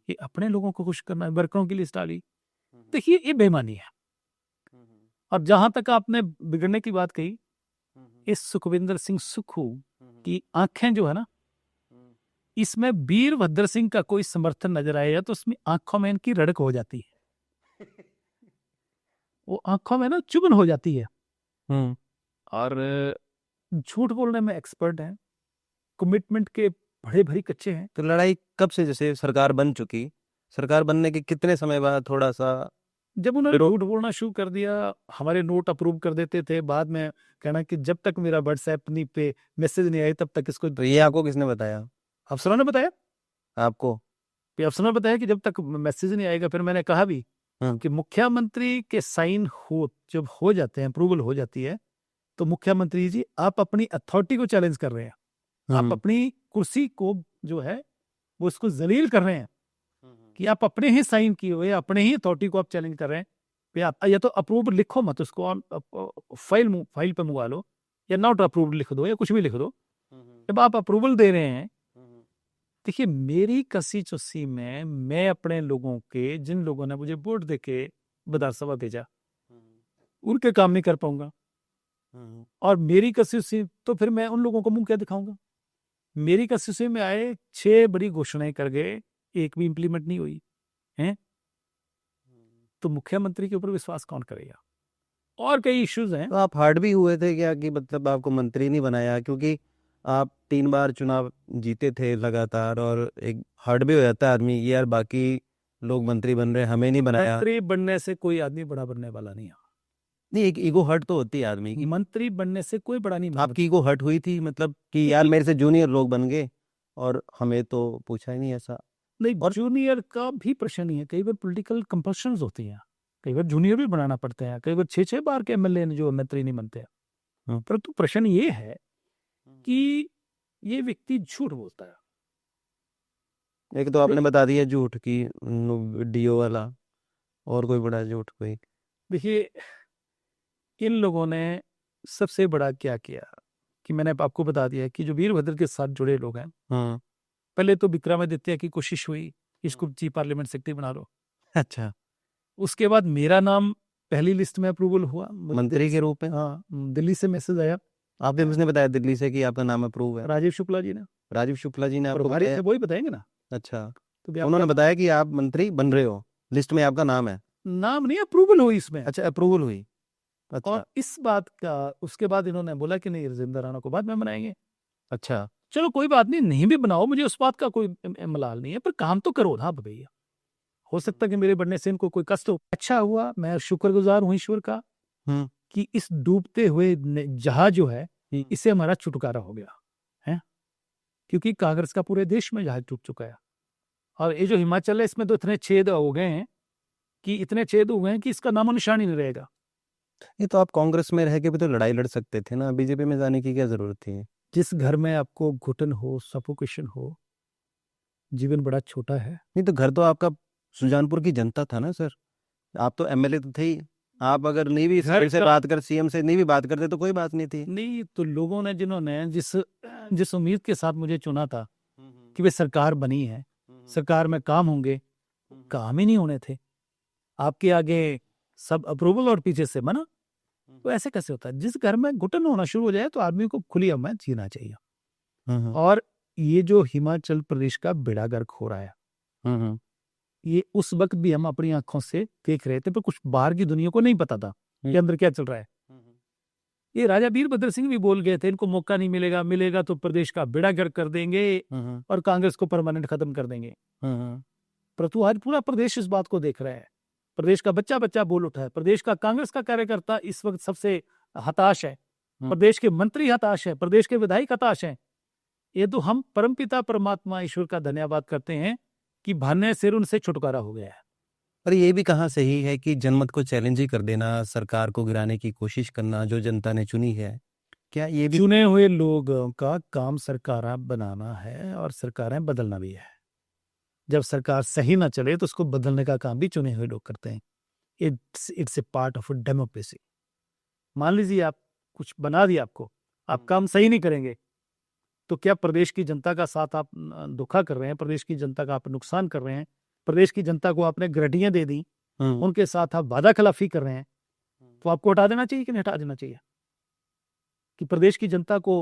ये अपने लोगों को खुश करना है, वर्करों की लिस्ट डाली। देखिए ये बेईमानी है। और जहां तक आपने बिगड़ने की बात कही, इस सुखविंदर सिंह सुक्खू की आंखें जो है ना, इसमें वीरभद्र सिंह का कोई समर्थन नजर आएगा तो उसमें आंखों में इनकी रड़क हो जाती है, वो आंखों में ना चुभन हो जाती है। और झूठ बोलने में एक्सपर्ट हैं, कमिटमेंट के बड़े भरी कच्चे हैं। तो लड़ाई कब से, जैसे सरकार बन चुकी, सरकार बनने के कितने समय बाद थोड़ा सा जब उन्होंने झूठ बोलना शुरू कर दिया, हमारे नोट अप्रूव कर देते थे, बाद में कहना कि जब तक मेरा व्हाट्सएप नहीं पे मैसेज नहीं आए तब तक इसको। तो ये आपको किसने बताया? अफसरों ने बताया, आपको? अफसरों ने बताया कि जब तक मैसेज नहीं आएगा। फिर मैंने कहा भी कि मुख्यमंत्री के साइन हो, जब हो जाते हैं, अप्रूवल हो जाती है, तो मुख्यमंत्री जी आप अपनी अथॉरिटी को चैलेंज कर रहे हैं, आप अपनी कुर्सी को जो है वो उसको जलील कर रहे हैं कि आप अपने ही साइन किए हुए अपने ही अथॉरिटी को आप चैलेंज कर रहे हैं। या तो अप्रूव लिखो मत, उसको फाइल पे मंगवा लो, या नॉट अप्रूव्ड लिख दो, या कुछ भी लिख दो। जब आप अप्रूवल दे रहे हैं, देखिए मेरी कसी चुस्सी में मैं अपने लोगों के, जिन लोगों ने मुझे वोट देके विधानसभा भेजा, उनके काम नहीं कर पाऊंगा। और मेरी कसी चुस्सी, तो फिर मैं उन लोगों को मुंह क्या दिखाऊंगा? मेरी कसी चुस्सी में आए 6 बड़ी घोषणाएं कर गए, एक भी इंप्लीमेंट नहीं हुई है, तो मुख्यमंत्री के ऊपर विश्वास कौन करेगा? और कई इश्यूज हैं। तो आप हार्ड भी हुए थे क्या, कि मतलब आपको मंत्री नहीं बनाया? क्योंकि आप 3 बार चुनाव जीते थे लगातार, और एक हार्ड भी हो जाता है आदमी, यार बाकी लोग मंत्री बन रहे हैं, हमें नहीं बनाया। मंत्री बनने से कोई आदमी बड़ा बनने वाला नहीं है। नहीं, एक ईगो हर्ट तो होती है आदमी की। मंत्री बनने से कोई बड़ा नहीं आपकी ईगो हर्ट हुई थी, मतलब कि यार मेरे से जूनियर लोग बन गए और हमें तो पूछा ही नहीं ऐसा। नहीं, और जूनियर का भी प्रश्न नहीं है, कई बार पॉलिटिकल कंपल्शंस होती हैं, कई बार जूनियर भी बनाना पड़ते हैं, कई बार 6-6 बार के एमएलए जो मंत्री नहीं बनते हैं। हम्म। परंतु प्रश्न ये है कि ये व्यक्ति झूठ बोलता है। एक तो आपने बता दिया झूठ की, डीओ वाला, और कोई बड़ा झूठ कोई? देखिए, इन लोगों ने सबसे बड़ा क्या किया कि मैंने आपको बता दिया कि जो वीरभद्र के साथ जुड़े लोग हैं, हाँ। पहले तो विक्रमादित्य की कोशिश हुई, इसको चीफ पार्लियामेंट सेक्रेटरी बना लो। अच्छा, उसके बाद मेरा नाम पहली लिस्ट में अप्रूवल हुआ, मंत्री के रूप में? हाँ, दिल्ली से मैसेज आया, आपने मुझे बताया दिल्ली से कि आपका नाम अप्रूव है। राजीव शुक्ला जी ने, राजीव शुक्ला जी ने आपको प्रभारी बताया? थे, वही बताएंगे ना। अच्छा, तो भी उन्होंने आपका बताया कि आप मंत्री बन रहे हो, लिस्ट में आपका नाम है? नाम नहीं, अप्रूवल हुई इसमें। अच्छा, अप्रूवल हुई। अच्छा। और इस बात का उसके बाद इन्होंने बोला कि नहीं, राजेंद्र राणा को बाद में बनाएंगे। अच्छा। चलो कोई बात नहीं, नहीं भी बनाओ, मुझे उस बात का कोई मलाल नहीं है, पर काम तो करो ना भैया। हो सकता है कि मेरे बनने से इनको कोई कष्ट हो। अच्छा हुआ, मैं शुक्रगुजार हूँ ईश्वर का हम्म। कि इस डूबते हुए जहाज जो है, इससे हमारा छुटकारा हो गया है, क्योंकि कांग्रेस का पूरे देश में जहाज डूब चुका है। और ये जो हिमाचल है, इसमें तो इतने छेद हो गए हैं कि इतने छेद हो गए हैं कि इसका नामो निशान ही नहीं रहेगा। ये तो आप कांग्रेस में रह के भी तो लड़ाई लड़ सकते थे ना, बीजेपी में जाने की क्या जरूरत थी? जिस घर में आपको घुटन हो, सफोकेशन हो, जीवन बड़ा छोटा है। नहीं तो घर तो आपका सुजानपुर की जनता था ना सर, आप तो एमएलए तो थे ही। आप अगर नहीं भी घर से का बात कर, सीएम से नहीं भी बात करते तो कोई बात नहीं थी। नहीं, तो लोगों ने जिन्होंने जिस उम्मीद के साथ मुझे चुना था कि वे सरकार बनी है, सरकार में काम होंगे, काम ही नहीं होने थे। आपके आगे सब अप्रूवल और पीछे से मना। तो ऐसे कैसे होता है? जिस घर में घुटन होना शुरू हो जाए तो आदमी को खुली हवा में जीना चाहिए। और ये जो हिमाचल प्रदेश का बेड़ा गर्क हो रहा है, ये उस वक्त भी हम अपनी आंखों से देख रहे थे, पर कुछ बाहर की दुनिया को नहीं पता था कि अंदर क्या चल रहा है। ये राजा वीरभद्र सिंह भी बोल गए थे, इनको मौका नहीं मिलेगा, मिलेगा तो प्रदेश का बेड़ा गर्क कर देंगे और कांग्रेस को परमानेंट खत्म कर देंगे। परंतु आज पूरा प्रदेश इस बात को देख रहा है, प्रदेश का बच्चा बच्चा बोल उठा है, प्रदेश का कांग्रेस का कार्यकर्ता इस वक्त सबसे हताश है, प्रदेश के मंत्री हताश है, प्रदेश के विधायक हताश हैं। ये तो हम परमपिता परमात्मा ईश्वर का धन्यवाद करते हैं कि भाने सिर उनसे छुटकारा हो गया है। पर ये भी कहाँ सही है कि जनमत को चैलेंज ही कर देना, सरकार को गिराने की कोशिश करना जो जनता ने चुनी है? क्या ये भी चुने हुए लोगों का काम सरकारें बनाना है और सरकारें बदलना भी है। जब सरकार सही ना चले तो उसको बदलने का काम भी चुने हुए लोग करते हैं। It's a part of democracy. मान लीजिए आप कुछ बना दिया, आपको आप काम सही नहीं करेंगे तो क्या प्रदेश की जनता का साथ आप धोखा कर रहे हैं, प्रदेश की जनता का आप नुकसान कर रहे हैं, प्रदेश की जनता को आपने गारंटियां दे दी, उनके साथ आप वादा खिलाफी कर रहे हैं, तो आपको हटा देना चाहिए कि नहीं हटा देना चाहिए? कि प्रदेश की जनता को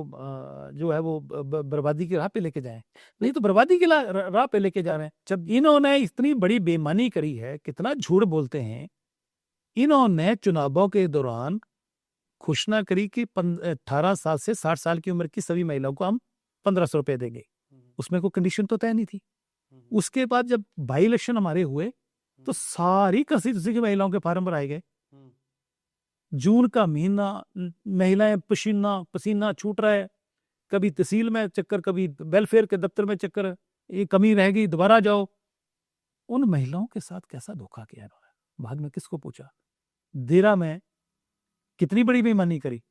जो है वो बर्बादी की राह पे लेके जाएं? नहीं तो बर्बादी की राह पे लेके जा रहे हैं। जब इन्होंने इतनी बड़ी बेईमानी करी है, कितना झूठ बोलते हैं। इन्होंने चुनावों के दौरान घोषणा करी कि 18 साल से 60 साल की उम्र की सभी महिलाओं को हम 1500 रुपए देंगे। उसमें कोई कंडीशन तो तय नहीं थी। उसके बाद जब बाई इलेक्शन हमारे हुए तो सारी कंस्टिट्यूंसी की महिलाओं के फार्म भराए गए। जून का महीना, महिलाएं पसीना छूट रहा है, कभी तहसील में चक्कर, कभी वेलफेयर के दफ्तर में चक्कर, ये कमी रहेगी दोबारा जाओ। उन महिलाओं के साथ कैसा धोखा किया इन्होंने? बाद में किसको पूछा? देरा में कितनी बड़ी बेईमानी करी।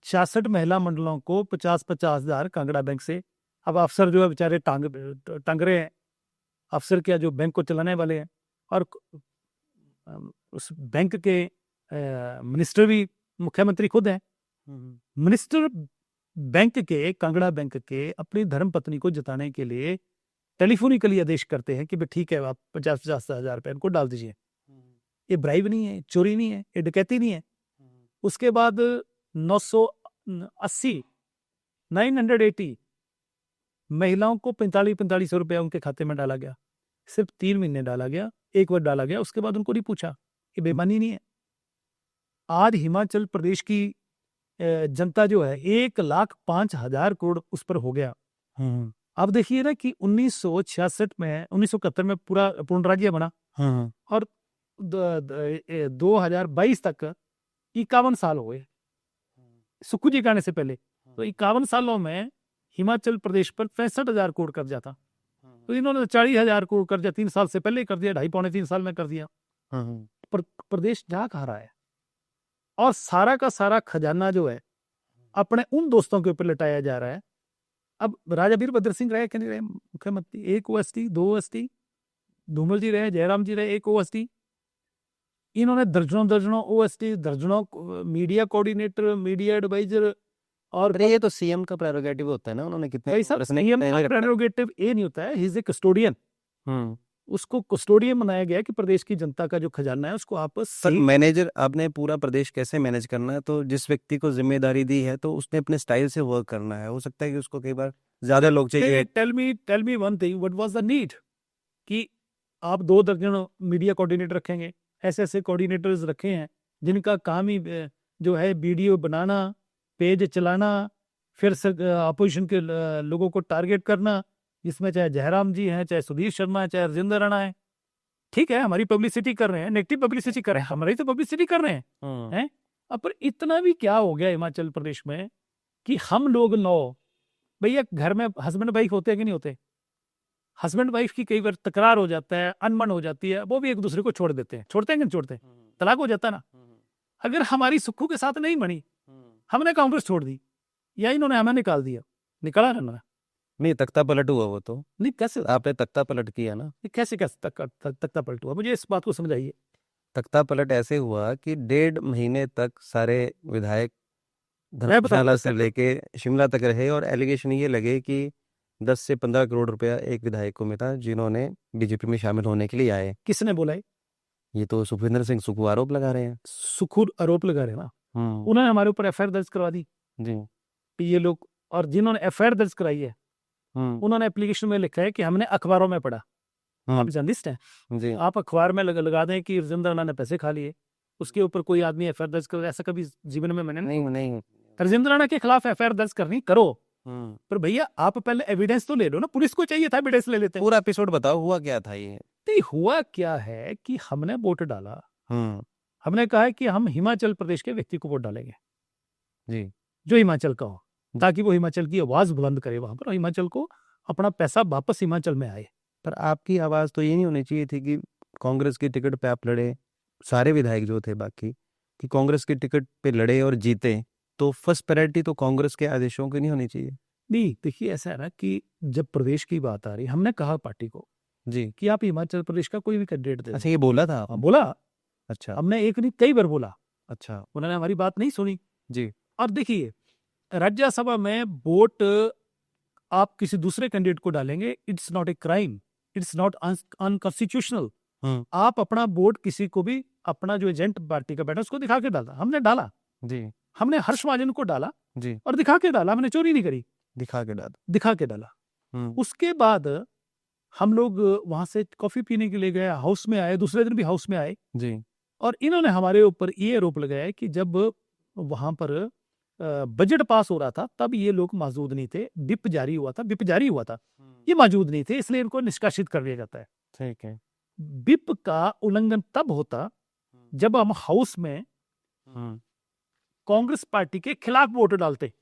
66 महिला मंडलों को 50-50 हजार कांगड़ा बैंक से। अब अफसर जो है बेचारे टांग रहे हैं, अफसर क्या जो बैंक को चलाने वाले हैं, और उस बैंक के मिनिस्टर भी मुख्यमंत्री खुद हैं। मिनिस्टर बैंक के, कांगड़ा बैंक के, अपनी धर्मपत्नी को जिताने के लिए टेलीफोनिकली आदेश करते हैं कि भाई ठीक है, आप 50-50 हजार रुपए इनको डाल दीजिए। ये ब्राइब नहीं है, चोरी नहीं है, ये डकैती नहीं है। उसके बाद 980 महिलाओं को 4500 रुपया उनके खाते में डाला गया। सिर्फ 3 महीने डाला गया, एक बार डाला गया, उसके बाद उनको नहीं पूछा। ये बेईमानी नहीं है? आज हिमाचल प्रदेश की जनता जो है 1,05,000 करोड़ उस पर हो गया। अब देखिए ना कि 1966 में, 1971 में पूरा पूर्ण राज्य बना, और 2022 तक 51 साल हो गए सुक्खू जी के आने से पहले। तो 51 सालों में हिमाचल प्रदेश पर 65,000 करोड़ कर्जा था, तो इन्होंने 40,000 करोड़ कर्जा 3 साल से पहले कर दिया, 2.5-3 साल में कर दिया। पर प्रदेश जा कहाँ रहा है, और सारा का सारा खजाना जो है अपने उन दोस्तों के ऊपर लटाया जा रहा है। अब राजा वीरभद्र सिंह रहे कि नहीं रहे मुख्यमंत्री, 1 ओएसटी 2 ओएसटी, धूमल जी रहे, जयराम जी रहे 1 ओएसटी, इन्होंने दर्जनों ओएसटी, दर्जनों मीडिया कोऑर्डिनेटर, मीडिया एडवाइजर, और ये तो सीएम का प्रेरोगेटिव होता है ना, उन्होंने कितने प्रेरोगेटिव ये नहीं होता है, ही इज ए कस्टोडियन। उसको कस्टोडियन बनाया गया कि प्रदेश की जनता का जो खजाना है उसको आप सर मैनेजर, आपने पूरा प्रदेश कैसे मैनेज करना है, तो जिस व्यक्ति को जिम्मेदारी दी है तो उसने अपने स्टाइल से वर्क करना है। हो सकता है कि उसको कई बार ज्यादा लोग चाहिए। Tell me one thing, what was the need कि आप 2 दर्जन मीडिया कोऑर्डिनेटर रखेंगे, ऐसे कोऑर्डिनेटर्स रखे हैं जिनका काम ही जो है वीडियो बनाना, पेज चलाना, फिर अपोजिशन के लोगों को टारगेट करना, जिसमें चाहे जयराम जी हैं, चाहे सुधीर शर्मा है, चाहे राजेंद्र राणा है। ठीक है, हमारी पब्लिसिटी कर रहे हैं, नेगेटिव पब्लिसिटी कर रहे हैं, हमारी तो पब्लिसिटी कर रहे हैं। अब पर इतना भी क्या हो गया हिमाचल प्रदेश में कि हम लोग भैया घर में हस्बैंड वाइफ होते हैं कि नहीं होते, हस्बैंड वाइफ की कई बार तकरार हो जाता है, अनबन हो जाती है, वो भी एक दूसरे को छोड़ देते हैं, छोड़ते हैं कि नहीं छोड़ते, तलाक हो जाता है ना। अगर हमारी सुक्खू के साथ नहीं बनी, हमने कांग्रेस छोड़ दी या इन्होंने हमें निकाल दिया, निकाला ना, नहीं तख्ता पलट हुआ वो तो नहीं कैसे आपने तख्ता पलट किया ना, कैसे तख्ता पलट हुआ, मुझे इस बात को समझाइए। तख्ता पलट ऐसे हुआ कि 1.5 महीने तक सारे विधायक धर्मशाला से लेके शिमला तक रहे, और एलिगेशन ये लगे कि 10 से 15 करोड़ रुपया एक विधायक को मिला जिन्होंने बीजेपी में शामिल होने के लिए आए। किसने बोला है? ये तो सुखविंदर सिंह सुक्खू आरोप लगा रहे हैं। सुक्खू आरोप लगा रहे हैं ना, उन्होंने हमारे ऊपर एफआईआर दर्ज करवा दी जी कि ये लोग, और जिन्होंने एफआईआर दर्ज कराई है उन्होंने एप्लीकेशन में लिखा है कि हमने अखबारों में पढ़ा। आप जर्नलिस्ट हैं जी, आप अखबार में लगा दें कि राजेंद्र राणा ने पैसे खा लिए, उसके ऊपर कोई आदमी एफआईआर दर्ज कर, ऐसा कभी जीवन में मैंने नहीं राजेंद्र राणा के खिलाफ एफआईआर दर्ज करनी करो, पर भैया आप पहले एविडेंस तो ले लो ना, पुलिस को चाहिए था एविडेंस ले लेते। पूरा एपिसोड बताओ हुआ क्या था ये। तो हुआ क्या है कि हमने वोट डाला, हमने कहा है कि हम हिमाचल प्रदेश के व्यक्ति को वोट डालेंगे जी, जो हिमाचल का हो, ताकि वो हिमाचल की आवाज बुलंद करे वहां पर, हिमाचल को अपना पैसा वापस हिमाचल में आए। पर आपकी आवाज तो ये नहीं होनी चाहिए थी कि कांग्रेस की टिकट पे आप लड़े, सारे विधायक जो थे बाकी कि कांग्रेस की टिकट पे लड़े और जीते, तो फर्स्ट प्रायोरिटी तो कांग्रेस के आदेशों की नहीं होनी चाहिए। नहीं देखिए, ऐसा है ना कि जब प्रदेश की बात आ रही, हमने कहा पार्टी को जी कि आप हिमाचल प्रदेश का कोई भी कैंडिडेट दे। अच्छा, ये बोला था आपने? बोला। अच्छा, हमने एक नहीं कई बार बोला, अच्छा उन्होंने हमारी बात नहीं सुनी जी। और देखिए राज्यसभा में वोट आप किसी दूसरे कैंडिडेट को डालेंगे, it's not a crime, it's not unconstitutional. आप अपना वोट किसी को भी, अपना जो एजेंट पार्टी का बैठा उसको दिखा के डाला, हमने डाला जी, हमने हर्ष महाजन को डाला जी, और दिखा के डाला, हमने चोरी नहीं करी, दिखा के डाला। उसके बाद हम लोग वहां से कॉफी पीने के लिए गए, हाउस में आए, दूसरे दिन भी हाउस में आए जी, और इन्होंने हमारे ऊपर ये आरोप लगाया कि जब वहां पर बजट पास हो रहा था तब ये लोग मौजूद नहीं थे, विप जारी हुआ था, ये मौजूद नहीं थे, इसलिए इनको निष्कासित कर दिया जाता है। ठीक है। विप का उल्लंघन तब होता जब हम हाउस में कांग्रेस पार्टी के खिलाफ वोट डालते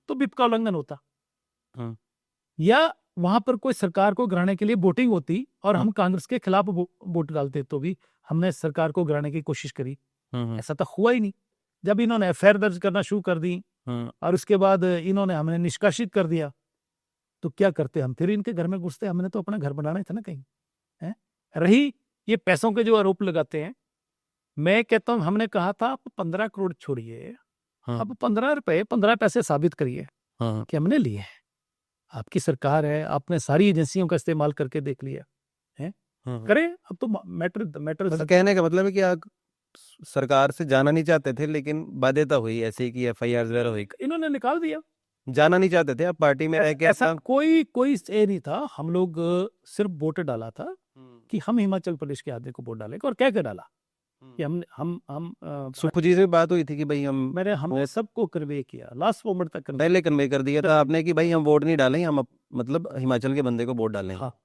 तो विप का उल्लंघन होता, या वहां पर कोई सरकार को गिराने के लिए वोटिंग होती और हम कांग्रेस के खिलाफ वोट डालते तो भी हमने सरकार को गिराने की कोशिश करी। ऐसा तो हुआ ही नहीं। जब इन्होंने एफआईआर दर्ज करना शुरू कर दी और उसके बाद इन्होंने हमें निष्कासित कर दिया तो क्या करते हम, फिर इनके घर में घुसते, हमने तो अपना घर बनाना था ना कहीं है? रही ये पैसों के जो आरोप लगाते हैं, मैं कहता हूं हमने कहा था आप 15 करोड़ छोड़िए, अब 15 पैसे साबित करिए कि हमने लिए हैं, आपकी सरकार है, आपने सारी एजेंसियों का इस्तेमाल करके देख लिया है, करें। अब तो मैटर कहने का मतलब है कि आप सरकार से जाना नहीं चाहते थे लेकिन बाध्यता हुई ऐसे कि एफआईआर वगैरह हुई, इन्होंने निकाल दिया। जाना नहीं चाहते थे आप पार्टी में रह के? ऐसा कोई ये नहीं था, हम लोग सिर्फ वोट डाला था कि हम हिमाचल प्रदेश के आदमी को वोट डालेंगे और क्या डाला कि हम सुक्खू जी से बात हुई थी कि भाई हमने सबको कन्वे किया, लास्ट मोमेंट तक पहले कन्वे कर दिया था आपने कि भाई हम वोट नहीं डालेंगे, हम मतलब हिमाचल के बंदे को वोट डालेंगे। हाँ।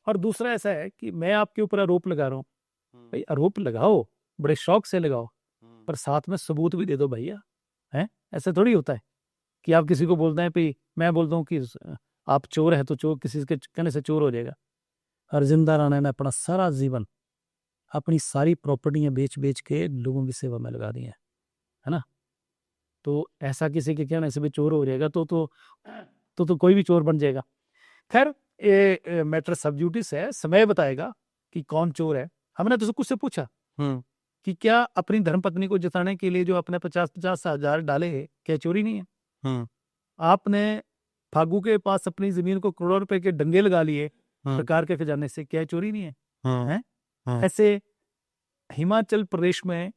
और दूसरा ऐसा है कि मैं आपके ऊपर आरोप लगा रहा हूँ भाई आरोप लगाओ, बड़े शौक से लगाओ, पर साथ में सबूत भी दे दो भैया। हैं, ऐसा थोड़ी होता है कि आप किसी को बोलते हैं भाई, मैं बोलता हूँ कि आप चोर है तो चोर किसी के कहने से चोर हो जाएगा। हरजिंदा राणा ने अपना सारा जीवन, अपनी सारी प्रॉपर्टियां बेच बेच के लोगों की सेवा में लगा दी है ना। तो ऐसा किसी के कहने से भी चोर हो जाएगा तो कोई भी चोर बन जाएगा। खैर, ये मैटर सब जुडिस है, समय बताएगा कि कौन चोर है। हमने तो कुछ से पूछा कि क्या अपनी धर्मपत्नी को जिताने के लिए जो अपने 50-50 हजार डाले, क्या चोरी नहीं है? आपने फागू के पास अपनी जमीन को करोड़ों रुपए के डंगे लगा लिए सरकार के खजाने से, क्या चोरी नहीं है? हैं? ऐसे हिमाचल प्रदेश में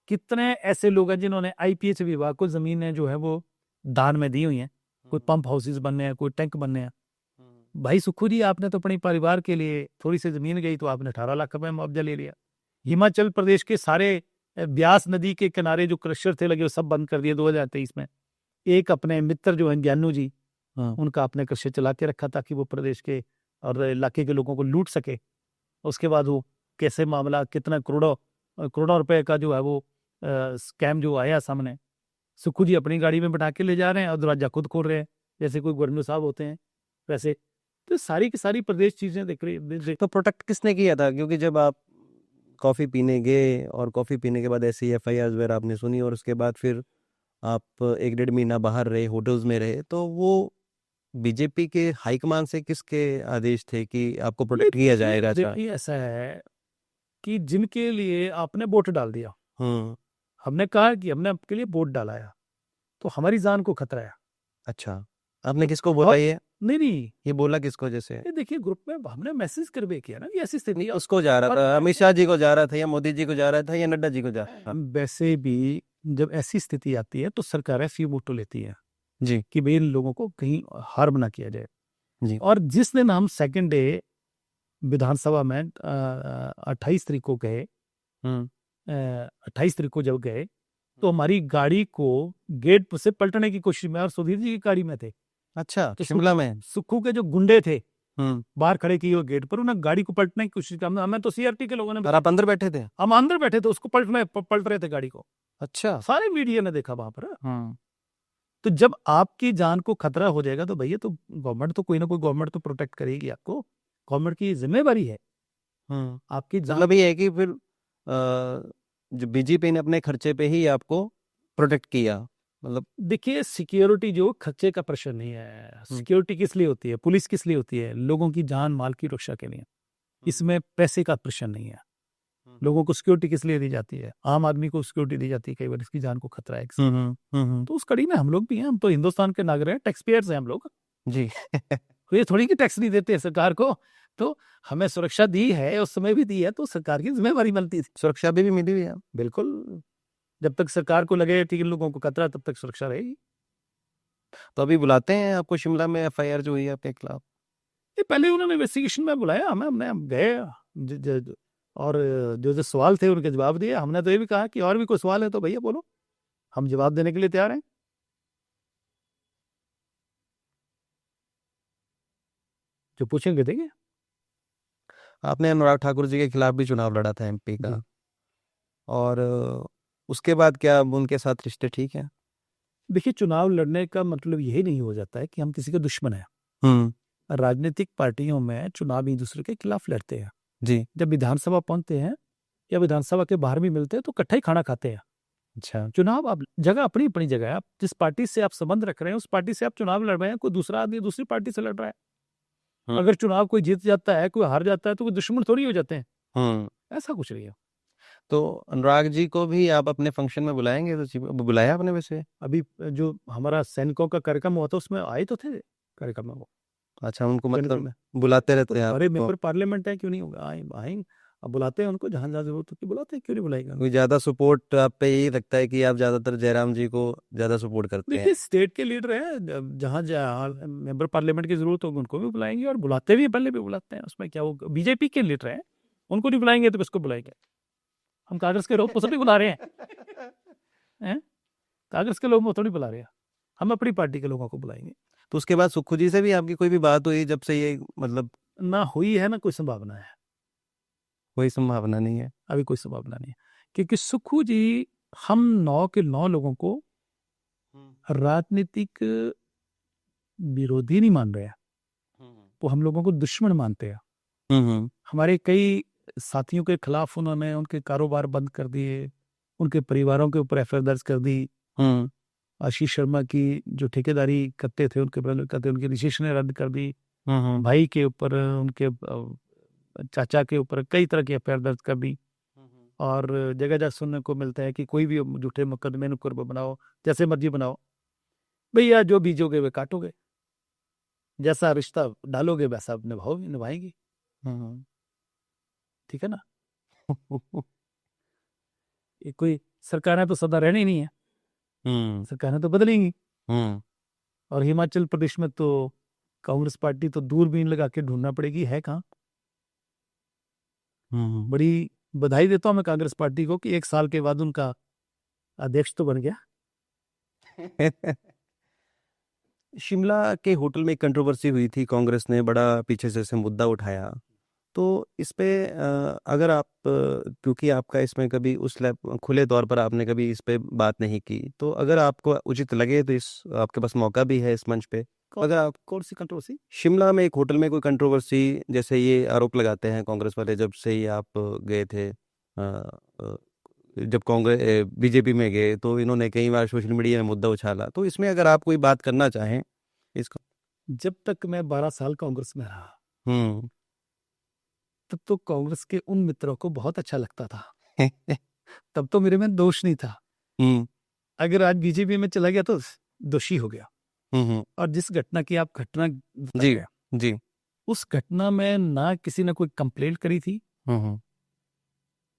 कितने ऐसे लोग हैं जिन्होंने आईपीएच विभाग को जमीनें जो है वो दान में दी हुई हैं। कोई पंप हाउसेस बनने हैं, कोई टैंक बनने हैं। भाई सुखू जी, आपने तो अपने परिवार के लिए थोड़ी सी जमीन गई तो आपने 18 लाख रुपए मुआवजा ले लिया। हिमाचल प्रदेश के सारे ब्यास नदी के किनारे जो क्रशर थे लगे वो सब बंद कर दिए 2023 में। एक अपने मित्र जो हैं ज्ञानू जी, उनका अपने क्रशर चला के रखा ताकि वो प्रदेश के और इलाके के लोगों को लूट सके। उसके बाद वो कैसे मामला, कितना करोड़ों रुपए का जो है वो स्कैम जो आया सामने, सुखू जी अपनी गाड़ी में बैठा के ले जा रहे हैं और दरवाजा खुद खोल रहे हैं जैसे कोई गवर्नर साहब होते हैं वैसे। तो सारी की सारी प्रदेश चीजें देख रही। तो प्रोटेक्ट किसने किया था? क्योंकि जब आप कॉफी पीने गए और कॉफी पीने के बाद ऐसी एफआईआर वगैरह आपने सुनी और उसके बाद फिर आप 1-1.5 महीना बाहर रहे, होटल्स में रहे, तो वो बीजेपी के हाईकमान से किसके आदेश थे कि आपको प्रोटेक्ट किया जाएगा? देखिए, ऐसा है कि जिनके लिए आपने वोट डाल दिया, हमने कहा कि हमने आपके लिए वोट डाला तो हमारी जान को खतरा है। अच्छा, आपने किसको बोला ये? नहीं, ये बोला किसको? जैसे देखिए, ग्रुप में हमने मैसेज करवे किया ना कि ऐसी स्थिति। उसको जा रहा था, अमित शाह जी को जा रहा था या मोदी जी को जा रहा था या नड्डा जी को जा रहा था? वैसे भी जब ऐसी स्थिति आती है तो सरकारें फ्यू मोटो लेती है जी कि भाई इन लोगों को कहीं हार्म ना किया जाए जी। और जिस दिन हम सेकंड डे विधानसभा में 28 तारीख को गए, 28 तारीख को जब गए तो हमारी गाड़ी को गेट से पलटने की कोशिश में, और सुधीर जी की गाड़ी में थे। अच्छा, तो शिमला में सुक्खू के जो गुंडे थे बाहर खड़े किए गेट पर, उन्हें गाड़ी को पलटने की कोशिश की। हमें तो सीआरटी के लोगों ने, और आप अंदर बैठे थे? हम अंदर बैठे थे, उसको पलट रहे थे गाड़ी को। अच्छा, सारे मीडिया ने देखा वहां पर। तो जब आपकी जान को खतरा हो जाएगा तो भैया, तो गवर्नमेंट तो कोई ना कोई गवर्नमेंट तो प्रोटेक्ट करेगी आपको। गवर्नमेंट की जिम्मेवारी है आपकी जान। मतलब ये है कि फिर जो बीजेपी ने अपने खर्चे पे ही आपको प्रोटेक्ट किया। मतलब देखिए, सिक्योरिटी जो खर्चे का प्रश्न नहीं है। सिक्योरिटी किस लिए होती है? पुलिस किस लिए होती है? लोगों की जान माल की रक्षा के लिए। इसमें पैसे का प्रश्न नहीं है। लोगों को सिक्योरिटी किस लिए दी जाती है? आम आदमी को सिक्योरिटी दी जाती है कई बार इसकी जान को खतरा है। तो उस कड़ी में हम लोग भी हैं। हम तो हिंदुस्तान के नागरिक हैं, टैक्स पेयर्स हैं हम लोग जी। तो ये थोड़ी कि टैक्स नहीं देते हैं सरकार को। तो हमें सुरक्षा दी है, उस समय भी दी है, तो सरकार की जिम्मेवारी बनती थी। सुरक्षा भी मिली हुई है बिल्कुल। जब तक सरकार को लगे कि इन लोगों को खतरा, तब तक सुरक्षा रहेगी। तो अभी बुलाते हैं आपको शिमला में एफआईआर जो हुई है आपके खिलाफ? ये पहले उन्होंने इन्वेस्टिगेशन में बुलाया हमें, हमने हम गए और जो जो सवाल थे उनके जवाब दिए। हमने तो ये भी कहा कि और भी कोई सवाल है तो भैया बोलो, हम जवाब देने के लिए तैयार हैं। जो पूछेंगे देंगे। आपने अनुराग ठाकुर जी के खिलाफ भी चुनाव लड़ा था एमपी का, और उसके बाद क्या उनके साथ रिश्ते ठीक हैं? देखिए, चुनाव लड़ने का मतलब यही नहीं हो जाता है कि हम किसी के दुश्मन हैं। राजनीतिक पार्टियों में चुनाव एक दूसरे के खिलाफ लड़ते हैं जी। जब विधानसभा पहुंचते हैं या विधानसभा के बाहर भी मिलते हैं तो इकट्ठा ही खाना खाते हैं। अच्छा, चुनाव आप जगह अपनी अपनी जगह है। आप जिस पार्टी से आप संबंध रख रहे हैं उस पार्टी से आप चुनाव लड़ रहे हैं, कोई दूसरा आदमी दूसरी पार्टी से लड़ रहा है। अगर चुनाव कोई जीत जाता है, कोई हार जाता है, तो कोई दुश्मन थोड़ी हो जाते हैं। ऐसा कुछ नहीं है। तो अनुराग जी को भी आप अपने फंक्शन में बुलाएंगे? तो बुलाया आपने? वैसे अभी जो हमारा सैनिकों का कार्यक्रम हुआ था उसमें आए तो थे कार्यक्रम में वो। अच्छा, उनको मतलब बुलाते रहते हैं? अरे मेंबर पार्लियामेंट है, क्यों नहीं होगा? आए अब बुलाते हैं उनको, जहां जहां जरूरत होती है बुलाते हैं, क्यों नहीं बुलाएगा? कोई ज्यादा सपोर्ट आप पे यही लगता है कि आप ज्यादातर जयराम जी को ज्यादा सपोर्ट करते हैं? देखिए, स्टेट के लीडर हैं, जहां जहां मेंबर पार्लियामेंट की जरूरत होगी उनको भी बुलाएंगे और बुलाते भी पहले भी बुलाते हैं। उसमें क्या, वो बीजेपी के लीडर हैं, उनको नहीं बुलाएंगे तो किसको बुलाएंगे? हम कांग्रेस के लोग को थोड़ी बुला रहे हैं। कांग्रेस के लोग थोड़ी बुला रहे हैं, हम अपनी पार्टी के लोगों को बुलाएंगे। तो उसके बाद सुक्खू जी से भी आपकी कोई भी बात हुई जब से ये मतलब? ना हुई है ना कोई संभावना है। कोई संभावना नहीं है। अभी कोई संभावना नहीं है, क्योंकि सुक्खू जी हम 9 के 9 लोगों को राजनीतिक विरोधी नहीं मान रहे हैं, वो हम लोगों को दुश्मन मानते हैं। हमारे कई साथियों के खिलाफ उन्होंने उनके कारोबार बंद कर दिए, उनके परिवारों के ऊपर एफआईआर दर्ज कर दी। आशीष शर्मा की जो ठेकेदारी करते थे उनके ब्रदर करते, उनकी रजिस्ट्रेशन रद्द कर दी। भाई के ऊपर, उनके चाचा के ऊपर कई तरह की एफआईआर दर्ज कर दी। और जगह जगह सुनने को मिलता है कि कोई भी झूठे मुकदमे नुक्कड़ बनाओ, जैसे मर्जी बनाओ, भैया जो बीजोगे वे काटोगे, जैसा रिश्ता डालोगे वैसा निभाएंगे। ठीक है ना। ये कोई सरकारें तो सदा रहनी नहीं है, सरकारें तो बदलेंगी। और हिमाचल प्रदेश में तो कांग्रेस पार्टी तो दूरबीन लगा के ढूंढना पड़ेगी, है कहाँ। बड़ी बधाई देता हूँ मैं कांग्रेस पार्टी को कि 1 साल के बाद उनका अध्यक्ष तो बन गया। शिमला के होटल में एक कंट्रोवर्सी हुई थी, कांग्रेस ने बड़ा पीछे से इसे मुद्दा उठाया। तो इस पे अगर आप, क्योंकि आपका इसमें कभी खुले तौर पर आपने कभी इस पे बात नहीं की, तो अगर आपको उचित लगे तो आपके पास मौका भी है इस मंच पे। अगर आप, कौन सी कंट्रोवर्सी? शिमला में एक होटल में कोई कंट्रोवर्सी, जैसे ये आरोप लगाते हैं कांग्रेस वाले, जब से ही आप गए थे, जब कांग्रेस बीजेपी में गए तो इन्होंने कई बार सोशल मीडिया में मुद्दा उछाला, तो इसमें अगर आप कोई बात करना चाहें इसका। जब तक मैं 12 साल कांग्रेस में रहा तब तो कांग्रेस के उन मित्रों को बहुत अच्छा लगता था। तब तो मेरे में दोष नहीं था। अगर आज बीजेपी में चला गया तो दोषी हो गया। और जिस घटना की आप घटना जी जी, उस घटना में ना किसी ने कोई कंप्लेंट करी थी,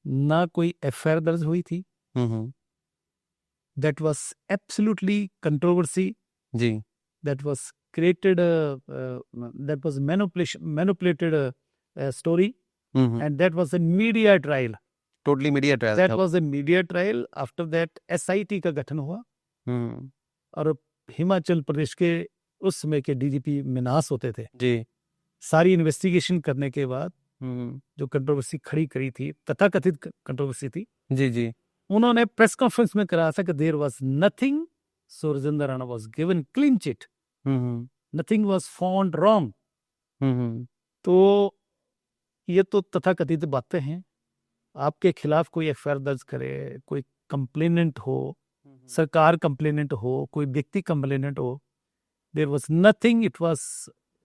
ना कोई एफआईआर दर्ज हुई थी। दैट वाज एब्सोल्युटली कंट्रोवर्सी जी, that was created that was manipulated story, and that was a media trial, totally media trial that was a media trial. After that SIT का गठन हुआ और हिमाचल प्रदेश के उस समय के डीजीपी मिनास होते थे जी, सारी इन्वेस्टिगेशन करने के बाद जो कंट्रोवर्सी खड़ी करी थी, तथाकथित कंट्रोवर्सी थी, जी जी, उन्होंने प्रेस कॉन्फ्रेंस में कहा था कि there was nothing, so Rajendra Rana was given clean chit, nothing was found wrong. तो ये तो तथाकथित बातें हैं। आपके खिलाफ कोई एफआईआर दर्ज करे, कोई कंप्लेनेंट हो, सरकार कंप्लेनेंट हो, कोई व्यक्ति कंप्लेनेंट हो, there was nothing, it was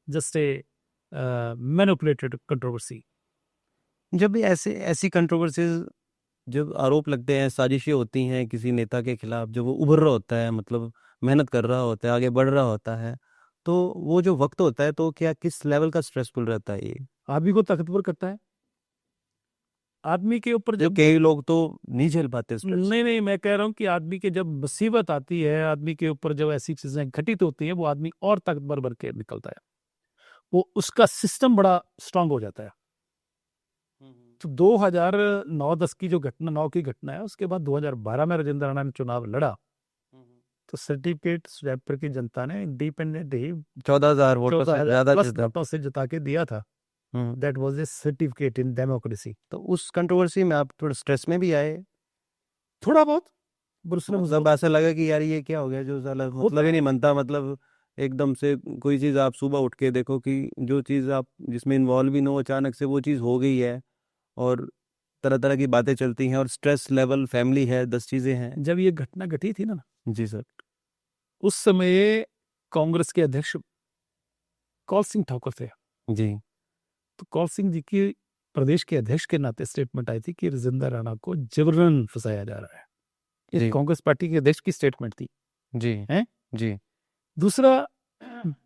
just a manipulated controversy. जब भी ऐसी कंट्रोवर्सीज, जब आरोप लगते हैं, साजिशें होती हैं किसी नेता के खिलाफ, जब वो उभर रहा होता है, मतलब मेहनत कर रहा होता है, आगे बढ़ रहा होता है, तो वो जो वक्त होता है, तो क्या किस लेवल का स्ट्रेसफुल रहता है ये? आदमी को ताकतवर करता है। आदमी के ऊपर जब जब कई लोग तो नहीं झेल पाते स्ट्रेस। नहीं, मैं कह रहा हूँ कि आदमी के जब मुसीबत आती है, आदमी के ऊपर जब ऐसी चीजें घटित होती हैं, वो आदमी और ताकतवर बन के निकलता है, वो उसका सिस्टम बड़ा स्ट्रांग हो जाता है। तो 2009-10 की जो घटना, 9 की घटना है, उसके बाद 2012 में राजेंद्र राणा ने चुनाव लड़ा, तो सर्टिफिकेट जयपुर की जनता ने इंडिपेंडेंट ही 14,000 वोटों से ज्यादा वोटों से जिता के दिया था। That was A certificate in democracy. तो उस कंट्रोवर्सी में आप थोड़ा स्ट्रेस में भी आए? थोड़ा बहुत मतलब ऐसा लगा कि यार ये क्या हो गया, जो साला मतलब ही नहीं बनता, मतलब एकदम से कोई चीज़ आप सुबह उठ के देखो कि जो चीज़ आप जिसमें इन्वॉल्व ही न हो, अचानक से वो चीज़ हो गई है और तरह तरह की बातें चलती हैं और स्ट्रेस लेवल, फैमिली है, 10 चीज़ें हैं। जब ये घटना घटी थी ना, जी सर, उस समय कांग्रेस के अध्यक्ष कौल सिंह ठाकुर थे जी, तो कौल सिंह जी की प्रदेश के अध्यक्ष के नाते स्टेटमेंट आई थी कि राजेंद्र राणा को जबरन फंसाया जा रहा है। ये कांग्रेस पार्टी के अध्यक्ष की स्टेटमेंट थी। जी हैं जी। दूसरा,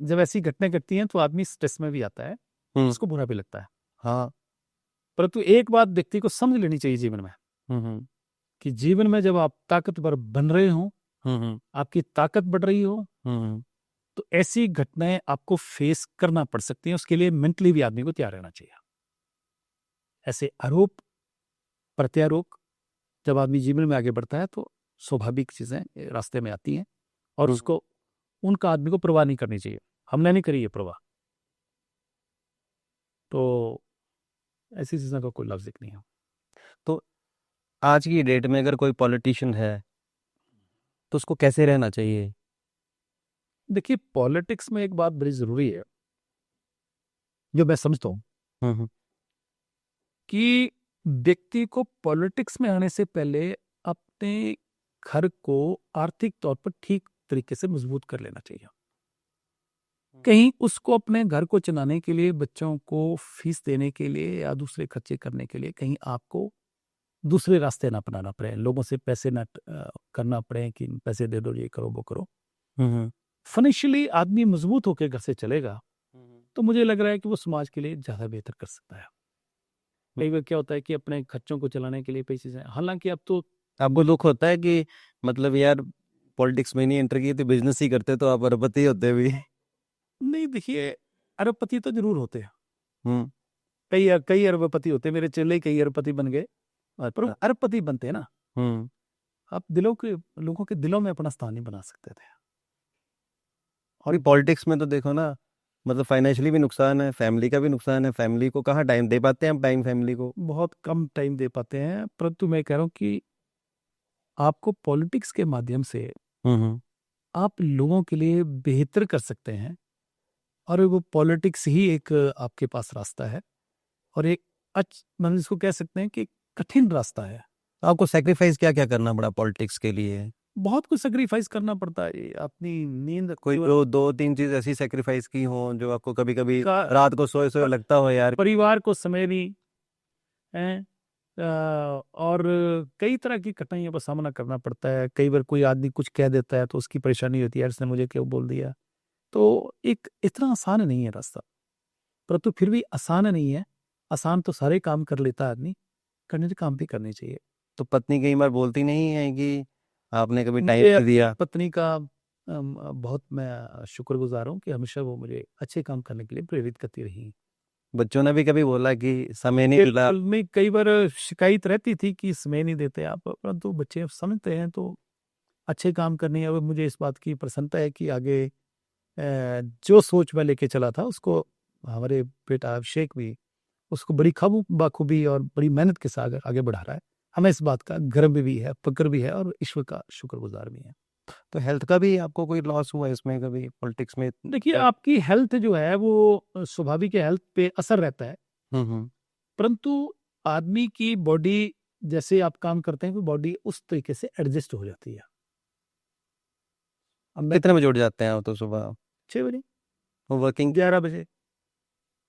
जब ऐसी घटनाएं घटती हैं तो आदमी स्ट्रेस में भी आता है, उसको बुरा भी लगता है। हाँ, परंतु एक बात व्यक्ति को समझ लेनी चाहिए जीवन में, कि जीवन में जब आप ताकतवर बन रहे हो, आपकी ताकत बढ़ रही हो, तो ऐसी घटनाएं आपको फेस करना पड़ सकती हैं। उसके लिए मेंटली भी आदमी को तैयार रहना चाहिए। ऐसे आरोप प्रत्यारोप जब आदमी जीवन में आगे बढ़ता है तो स्वाभाविक चीजें रास्ते में आती हैं और उसको, उनका आदमी को परवाह नहीं करनी चाहिए। हमने नहीं करी ये परवाह। तो ऐसी चीज़ों का कोई लॉजिक नहीं है। तो आज की डेट में अगर कोई पॉलिटिशियन है तो उसको कैसे रहना चाहिए? देखिए, पॉलिटिक्स में एक बात बड़ी ज़रूरी है, जो मैं समझता हूँ, हम्म कि व्यक्ति को पॉलिटिक्स में आने से पहले अपने घर को आर्थिक तौर पर ठीक तरीके से मजबूत कर लेना चाहिए। कहीं उसको अपने घर को चलाने के लिए, बच्चों को फीस देने के लिए या दूसरे खर्चे करने के लिए कहीं आपको दूसरे रास्ते ना अपनाना पड़े, लोगों से पैसे ना करना पड़े कि पैसे दे दो, ये करो वो करो। हम्म फाइनेंशियली आदमी मजबूत होकर घर से चलेगा तो मुझे लग रहा है कि वो समाज के लिए ज़्यादा बेहतर कर सकता है। कई बार क्या होता है कि अपने खर्चों को चलाने के लिए पैसे से, हालांकि अब तो आपको दुख होता है कि मतलब यार पॉलिटिक्स में नहीं एंटर की तो बिजनेस ही करते तो आप अरबपति होते भी? नहीं, देखिए, अरबपति तो जरूर होते हैं, हम्म कई कई अरबपति होते हैं, मेरे चेले कई अरबपति बन गए, पर वो अच्छा। अरबपति बनते हैं ना, हम्म आप लोगों के दिलों में अपना स्थान नहीं बना सकते थे। और पॉलिटिक्स में तो देखो ना, मतलब फाइनेंशियली भी नुकसान है, फैमिली का भी नुकसान है, फैमिली को कहाँ टाइम दे पाते हैं हम, टाइम फैमिली को? बहुत कम टाइम दे पाते हैं, परंतु मैं कह रहा हूँ कि आपको पॉलिटिक्स के माध्यम से हम्म आप लोगों के लिए बेहतर कर सकते हैं, और वो पॉलिटिक्स ही एक आपके पास रास्ता है, और एक मतलब इसको कह सकते हैं कि एक कठिन रास्ता है। तो आपको सेक्रीफाइस क्या क्या करना पड़ा पॉलिटिक्स के लिए? बहुत कुछ सेक्रीफाइस करना पड़ता है, ये अपनी नींद कोई दो तीन चीज ऐसी सेक्रीफाइस की हो जो आपको कभी कभी का, रात को सोए सोए लगता हो यार? परिवार को समय नहीं है, और कई तरह की कठिनाइयों का सामना करना पड़ता है। कई बार कोई आदमी कुछ कह देता है तो उसकी परेशानी होती है, यार इसने मुझे क्यों बोल दिया। तो एक इतना आसान नहीं है रास्ता, परंतु फिर भी आसान नहीं है। आसान तो सारे काम कर लेता है आदमी, करने के काम भी करने चाहिए। तो पत्नी कई बार बोलती नहीं है कि आपने कभी टाइम मुझे नहीं दिया? पत्नी का बहुत मैं शुक्रगुजार हूँ कि हमेशा वो मुझे अच्छे काम करने के लिए प्रेरित करती रही। बच्चों ने भी कभी बोला कि समय नहीं मिला? बिल्कुल, में कई बार शिकायत रहती थी कि समय नहीं देते आप, परंतु बच्चे अब समझते हैं तो अच्छे काम करने हैं। और मुझे इस बात की प्रसन्नता है कि आगे जो सोच मैं लेके चला था उसको हमारे बेटा अभिषेक भी उसको बड़ी बाखूबी और बड़ी मेहनत के साथ आगे बढ़ा रहा है। हमें इस बात का गर्व भी है, फक्र भी है, और ईश्वर का शुक्रगुजार भी है। तो हेल्थ का भी आपको कोई लॉस हुआ इसमें कभी पॉलिटिक्स में? देखिए, आपकी हेल्थ जो है वो स्वाभाविक हेल्थ पे असर रहता है, हम्म। परंतु आदमी की बॉडी, जैसे आप काम करते हैं, बॉडी उस तरीके से एडजस्ट हो जाती है। अब मैं कितने बजे उठ जाते हैं आप तो सुबह? 6 बजे, वर्किंग 11 बजे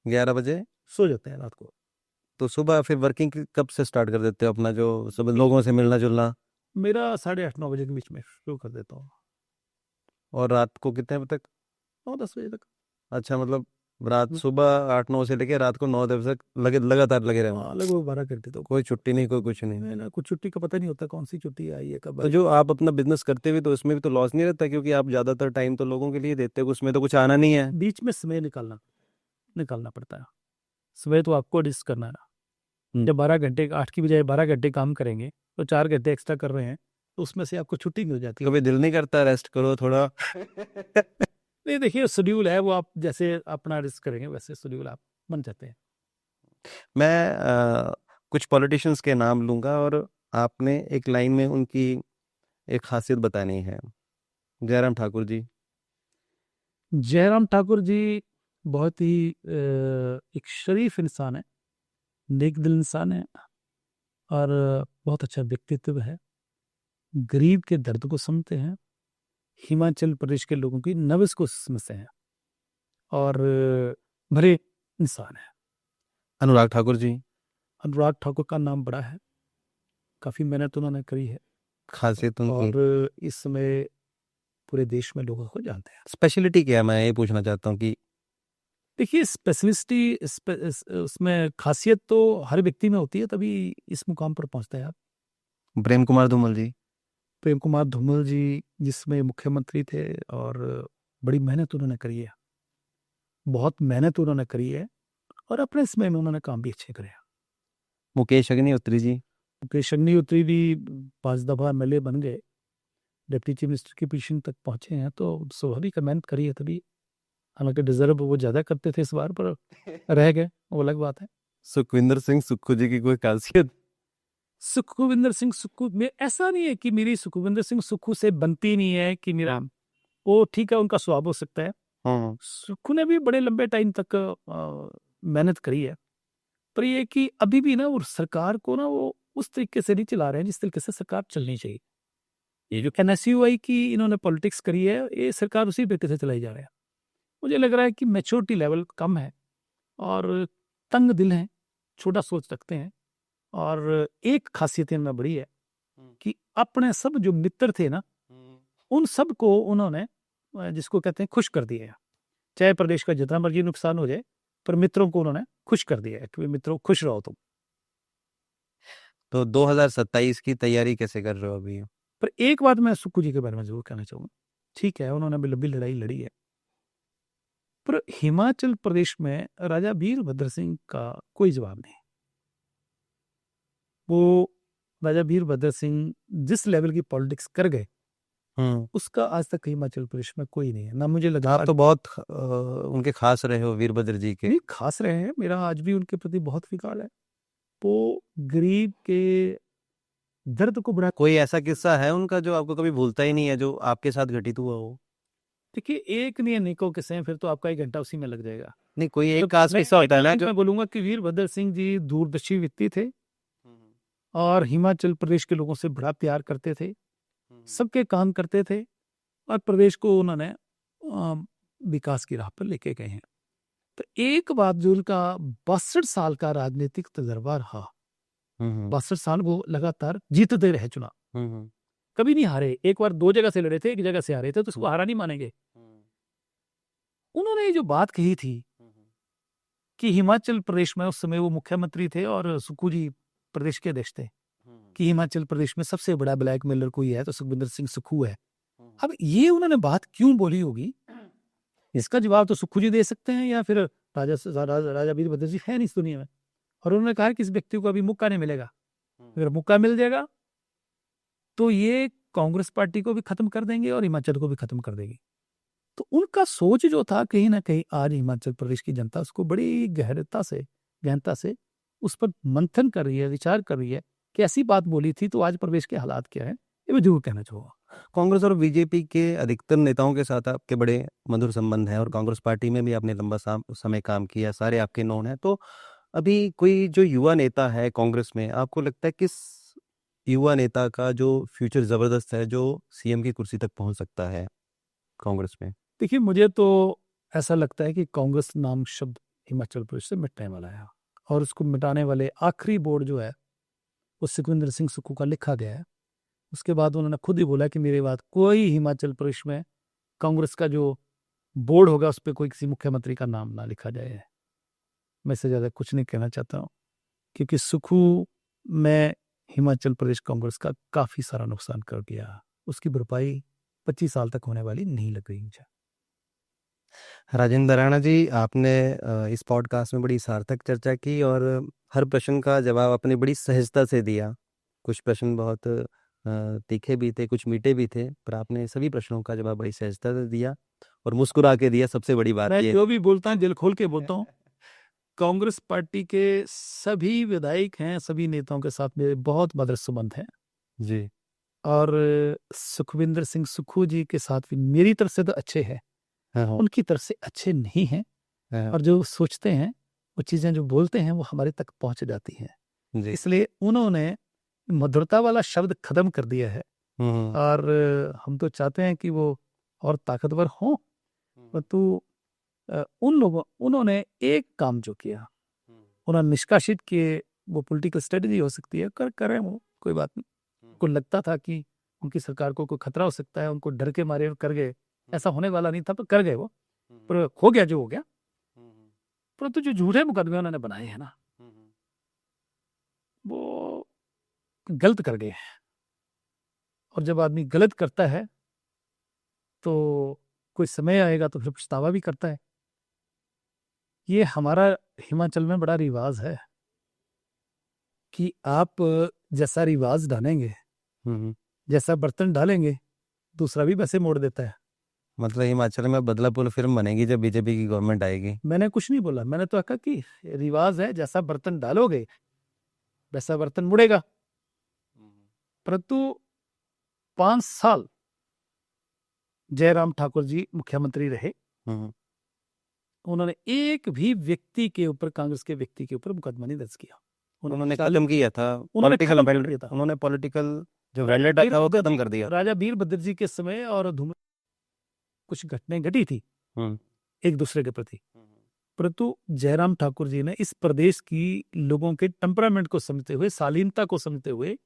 11 बजे? सो जाते हैं रात को। तो सुबह फिर वर्किंग कब से स्टार्ट कर देते हो अपना, जो सब लोगों से मिलना जुलना? मेरा 8:30-9 बजे के बीच में शुरू कर देता हूँ, और रात को कितने बजे तक? 9-10 बजे तक। अच्छा, मतलब रात सुबह 8-9 से लेके रात को 9-10 तक लगातार लगे रहना? हाँ, लगभग 12 घंटे तो कोई छुट्टी नहीं, कोई कुछ नहीं? है ना, कुछ छुट्टी का पता नहीं होता कौन सी छुट्टी आई है कब तो आई। जो आप अपना बिजनेस करते हुए तो उसमें भी तो लॉस नहीं रहता, क्योंकि आप ज्यादातर टाइम तो लोगों के लिए देते हो, उसमें तो कुछ आना नहीं है? बीच में समय निकालना पड़ता है। समय तो आपको एडजस्ट करना है। जब 12 घंटे, 8 की बजाय 12 घंटे काम करेंगे तो 4 घंटे एक्स्ट्रा कर रहे हैं, तो उसमें से आपको छुट्टी मिल जाती है। कभी दिल नहीं करता रेस्ट करो थोड़ा? नहीं, देखिए, शेड्यूल है वो, आप जैसे अपना रिस्क करेंगे वैसे शेड्यूल आप बन जाते हैं। मैं कुछ पॉलिटिशियंस के नाम लूंगा और आपने एक लाइन में उनकी एक खासियत बतानी है। जयराम ठाकुर जी। जयराम ठाकुर जी बहुत ही एक शरीफ इंसान है, नेक दिल इंसान है, और बहुत अच्छा व्यक्तित्व है। गरीब के दर्द को समझते हैं, हिमाचल प्रदेश के लोगों की नब्ज को समझते हैं, और भले इंसान है। अनुराग ठाकुर जी। अनुराग ठाकुर का नाम बड़ा है, काफी मेहनत उन्होंने करी है, खासियत उनकी? और इस समय पूरे देश में लोगों को जानते हैं। स्पेशलिटी क्या है, मैं ये पूछना चाहता हूँ कि देखिए, उसमें खासियत तो हर व्यक्ति में होती है, तभी इस मुकाम पर पहुंचता है आप। प्रेम कुमार धूमल जी। प्रेम कुमार धूमल जी जिसमें मुख्यमंत्री थे, और बड़ी मेहनत उन्होंने करी है, बहुत मेहनत उन्होंने करी है, और अपने समय में उन्होंने काम भी अच्छे करे हैं। मुकेश अग्निहोत्री जी। मुकेश अग्निहोत्री भी 5 दफा एमएलए बन गए, डिप्टी चीफ मिनिस्टर की पोजीशन तक पहुंचे हैं, तो स्वाभाविक मेहनत करी है तभी। हालांकि डिजर्व वो ज्यादा करते थे इस बार, पर रह गए, वो अलग बात है। सुखविंदर सिंह सुक्खू जी की कोई खासियत? सुखविंदर सिंह सुक्खू में ऐसा नहीं है कि मेरी सुखविंदर सिंह सुक्खू से बनती नहीं है कि मेरा, वो ठीक है, उनका स्वभाव हो सकता है। हाँ सुक्खू ने भी बड़े लंबे टाइम तक मेहनत करी है, पर ये कि अभी भी ना वो सरकार को ना वो उस तरीके से नहीं चला रहे हैं जिस तरीके से सरकार चलनी चाहिए। ये जो एनएसयूआई की इन्होंने पॉलिटिक्स करी है, ये सरकार उसी तरीके से चलाई जा रही है। मुझे लग रहा है कि मैच्योरिटी लेवल कम है और तंग दिल हैं, छोटा सोच रखते हैं। और एक खासियत इनमें बड़ी है कि अपने सब जो मित्र थे ना, उन सब को उन्होंने जिसको कहते हैं खुश कर दिया है। चाहे प्रदेश का जितना मर्जी नुकसान हो जाए, पर मित्रों को उन्होंने खुश कर दिया है कि मित्रों खुश रहो तुम। तो 2027 की तैयारी कैसे कर रहे हो अभी? पर एक बात मैं सुक्खू जी के बारे में जरूर कहना चाहूंगा, ठीक है उन्होंने भी लंबी लड़ाई लड़ी है, पर हिमाचल प्रदेश में राजा वीरभद्र सिंह का कोई जवाब नहीं। वो राजा वीरभद्र सिंह जिस लेवल की पॉलिटिक्स कर गए, उसका आज तक हिमाचल प्रदेश में कोई नहीं है। ना मुझे लगा, आप तो बहुत उनके खास रहे हो वीरभद्र जी के। नहीं खास रहे हैं, मेरा आज भी उनके प्रति बहुत विकार है। वो गरीब के दर्द को बड़ा, कोई ऐसा किस्सा है उनका जो आपको कभी भूलता ही नहीं है, जो आपके साथ घटित हुआ हो? देखिए एक नहीं अनेकों किस्से हैं, फिर तो आपका 1 घंटा उसी में लग जाएगा। नहीं, कोई एक तो खास किस्सा होता है ना जो। मैं बोलूंगा कि वीरभद्र सिंह जी दूरदर्शी व्यक्ति थे और हिमाचल प्रदेश के लोगों से बड़ा प्यार करते थे, सबके काम करते थे और प्रदेश को उन्होंने विकास की राह पर लेके गए हैं। तो एक बात जो उनका 62 साल का राजनीतिक तजर्बा रहा, 62 साल वो लगातार जीतते रहे चुनाव, कभी नहीं हारे। एक बार 2 जगह से लड़े थे, 1 जगह से हारे थे, तो उसको हारा नहीं मानेंगे। उन्होंने ये जो बात कही थी कि हिमाचल प्रदेश में, उस समय वो मुख्यमंत्री थे और सुक्खू जी प्रदेश के अध्यक्ष थे, कि हिमाचल प्रदेश में सबसे बड़ा ब्लैकमेलर कोई है तो सुखविंदर सिंह सुक्खू है। अब ये उन्होंने बात क्यों बोली होगी, इसका जवाब तो सुक्खू जी दे सकते हैं या फिर राजा वीरभद्र जी है नहीं इस दुनिया में। और उन्होंने कहा कि इस व्यक्ति को अभी मौका नहीं मिलेगा, अगर मौका मिल जाएगा तो ये कांग्रेस पार्टी को भी खत्म कर देंगे और हिमाचल को भी खत्म कर देगी। तो उनका सोच जो था, कहीं ना कहीं आज हिमाचल प्रदेश की जनता उसको बड़ी गहनता से उस पर मंथन कर रही है, विचार कर रही है कि ऐसी बात बोली थी तो आज प्रदेश के हालात क्या है। ये मैं जरूर कहना चाहूंगा। कांग्रेस और बीजेपी के अधिकतर नेताओं के साथ आपके बड़े मधुर संबंध हैं और कांग्रेस पार्टी में भी आपने लंबा समय काम किया, सारे आपके नोन हैं। तो अभी कोई जो युवा नेता है कांग्रेस में, आपको लगता है किस युवा नेता का जो फ्यूचर जबरदस्त है, जो सीएम की कुर्सी तक पहुंच सकता है कांग्रेस में? देखिए मुझे तो ऐसा लगता है कि कांग्रेस नाम शब्द हिमाचल प्रदेश से मिटने वाला है और उसको मिटाने वाले आखिरी बोर्ड जो है वो सुखविंदर सिंह सुक्खू का लिखा गया है। उसके बाद उन्होंने खुद ही बोला कि मेरे बाद कोई हिमाचल प्रदेश में कांग्रेस का जो बोर्ड होगा उस पर कोई किसी मुख्यमंत्री का नाम ना लिखा जाए। मैं इससे ज्यादा कुछ नहीं कहना चाहता हूँ, क्योंकि सुक्खू में हिमाचल प्रदेश कांग्रेस का काफी सारा नुकसान कर दिया, उसकी भरपाई 25 साल तक होने वाली नहीं लग रही मुझे। राजेंद्र राणा जी, आपने इस पॉडकास्ट में बड़ी सार्थक चर्चा की और हर प्रश्न का जवाब आपने बड़ी सहजता से दिया। कुछ प्रश्न बहुत तीखे भी थे, कुछ मीठे भी थे, पर आपने सभी प्रश्नों का जवाब बड़ी सहजता से दिया और मुस्कुरा के दिया। सबसे बड़ी बात मैं ये जो भी बोलता हूँ दिल खोल के बोलता हूँ। कांग्रेस पार्टी के सभी विधायक हैं, सभी नेताओं के साथ मेरे बहुत मधुर संबंध हैं जी। और सुखविंदर सिंह सुक्खू जी के साथ भी मेरी तरफ से तो अच्छे हैं, हाँ, उनकी तरफ से अच्छे नहीं हैं। हाँ, और जो सोचते हैं, वो चीजें जो बोलते हैं वो हमारे तक पहुंच जाती हैं। जी। इसलिए उन्होंने मधुरता वाला शब्द खत्म कर दिया है और हम तो चाहते हैं कि वो और ताकतवर हों। परंतु उन्होंने एक काम जो किया, उन्होंने निष्कासित किए, वो पॉलिटिकल स्ट्रेटजी हो सकती है, करें वो, कोई बात नहीं। उनको लगता था कि उनकी सरकार को कोई खतरा हो सकता है, उनको डर के मारे कर गए, ऐसा होने वाला नहीं था पर कर गए वो, पर हो गया जो हो गया। परंतु जो झूठे मुकदमे उन्होंने बनाए हैं ना, वो गलत कर गए हैं। और जब आदमी गलत करता है तो कोई समय आएगा तो फिर पछतावा भी करता है। ये हमारा हिमाचल में बड़ा रिवाज है कि आप जैसा रिवाज डालेंगे, जैसा बर्तन डालेंगे, दूसरा भी वैसे मोड़ देता है। मतलब हिमाचल में बदलापुर फिल्म बनेगी जब बीजेपी की गवर्नमेंट आएगी। मैंने कुछ नहीं बोला, मैंने तो कहा कि रिवाज है, जैसा बर्तन डालोगे वैसा बर्तन मुड़ेगा। परंतु 5 साल जयराम ठाकुर जी मुख्यमंत्री रहे, उन्होंने एक भी व्यक्ति के ऊपर, कांग्रेस के व्यक्ति के ऊपर मुकदमा नहीं दर्ज किया। उन्होंने खत्म किया था उन्होंने पॉलिटिकल खत्म किया था। उन्होंने पॉलिटिकल जो वेंडेटा था वो खत्म कर दिया। राजा वीरभद्र जी के समय और कुछ घटनाएं घटी थी एक दूसरे के प्रति, परंतु जयराम ठाकुर जी ने इस प्रदेश की लोगों के टेम्परामेंट को समझते हुए, शालीनता को समझते हुए,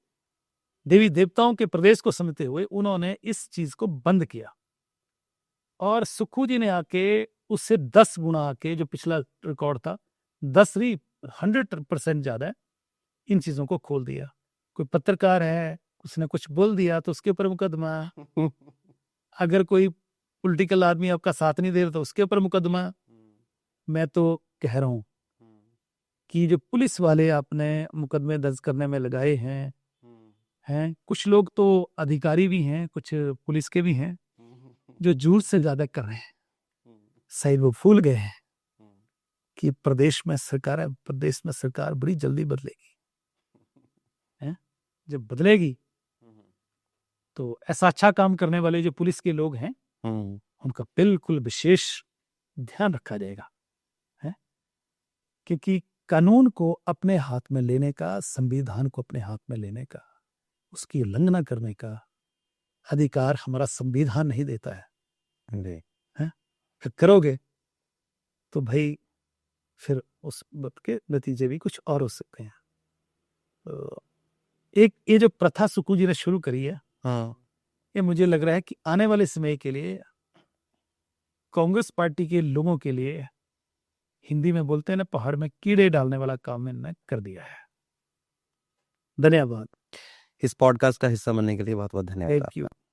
देवी देवताओं के प्रदेश को समझते हुए उन्होंने इस चीज को बंद किया। और सुक्खू जी ने आके उससे 10 गुना आके, जो पिछला रिकॉर्ड था 10 नहीं 100% ज्यादा, इन चीजों को खोल दिया। कोई पत्रकार है, उसने कुछ बोल दिया तो उसके ऊपर मुकदमा, अगर कोई पॉलिटिकल आदमी आपका साथ नहीं दे रहा तो उसके ऊपर मुकदमा। मैं तो कह रहा हूं कि जो पुलिस वाले आपने मुकदमे दर्ज करने में लगाए हैं, कुछ लोग तो अधिकारी भी हैं, कुछ पुलिस के भी हैं, जो जरूरत से ज्यादा कर रहे हैं। शायद वो भूल गए हैं कि प्रदेश में सरकार है, प्रदेश में सरकार बड़ी जल्दी बदलेगी, हैं? जब बदलेगी तो ऐसा अच्छा काम करने वाले जो पुलिस के लोग हैं उनका बिल्कुल विशेष ध्यान रखा जाएगा, है? क्योंकि कानून को अपने हाथ में लेने का, संविधान को अपने हाथ में लेने का, उसकी उल्लंघना करने का अधिकार हमारा संविधान नहीं देता है। फिर करोगे तो भाई फिर उस बात के नतीजे भी कुछ और हो सकते हैं। तो एक ये जो प्रथा सुक्खू जी ने शुरू करी है, ये मुझे लग रहा है कि आने वाले समय के लिए कांग्रेस पार्टी के लोगों के लिए, हिंदी में बोलते हैं ना, पहाड़ में कीड़े डालने वाला काम इन्होंने कर दिया है। धन्यवाद। इस पॉडकास्ट का हिस्सा बनने के लिए बहुत बहुत धन्यवाद। Thank you.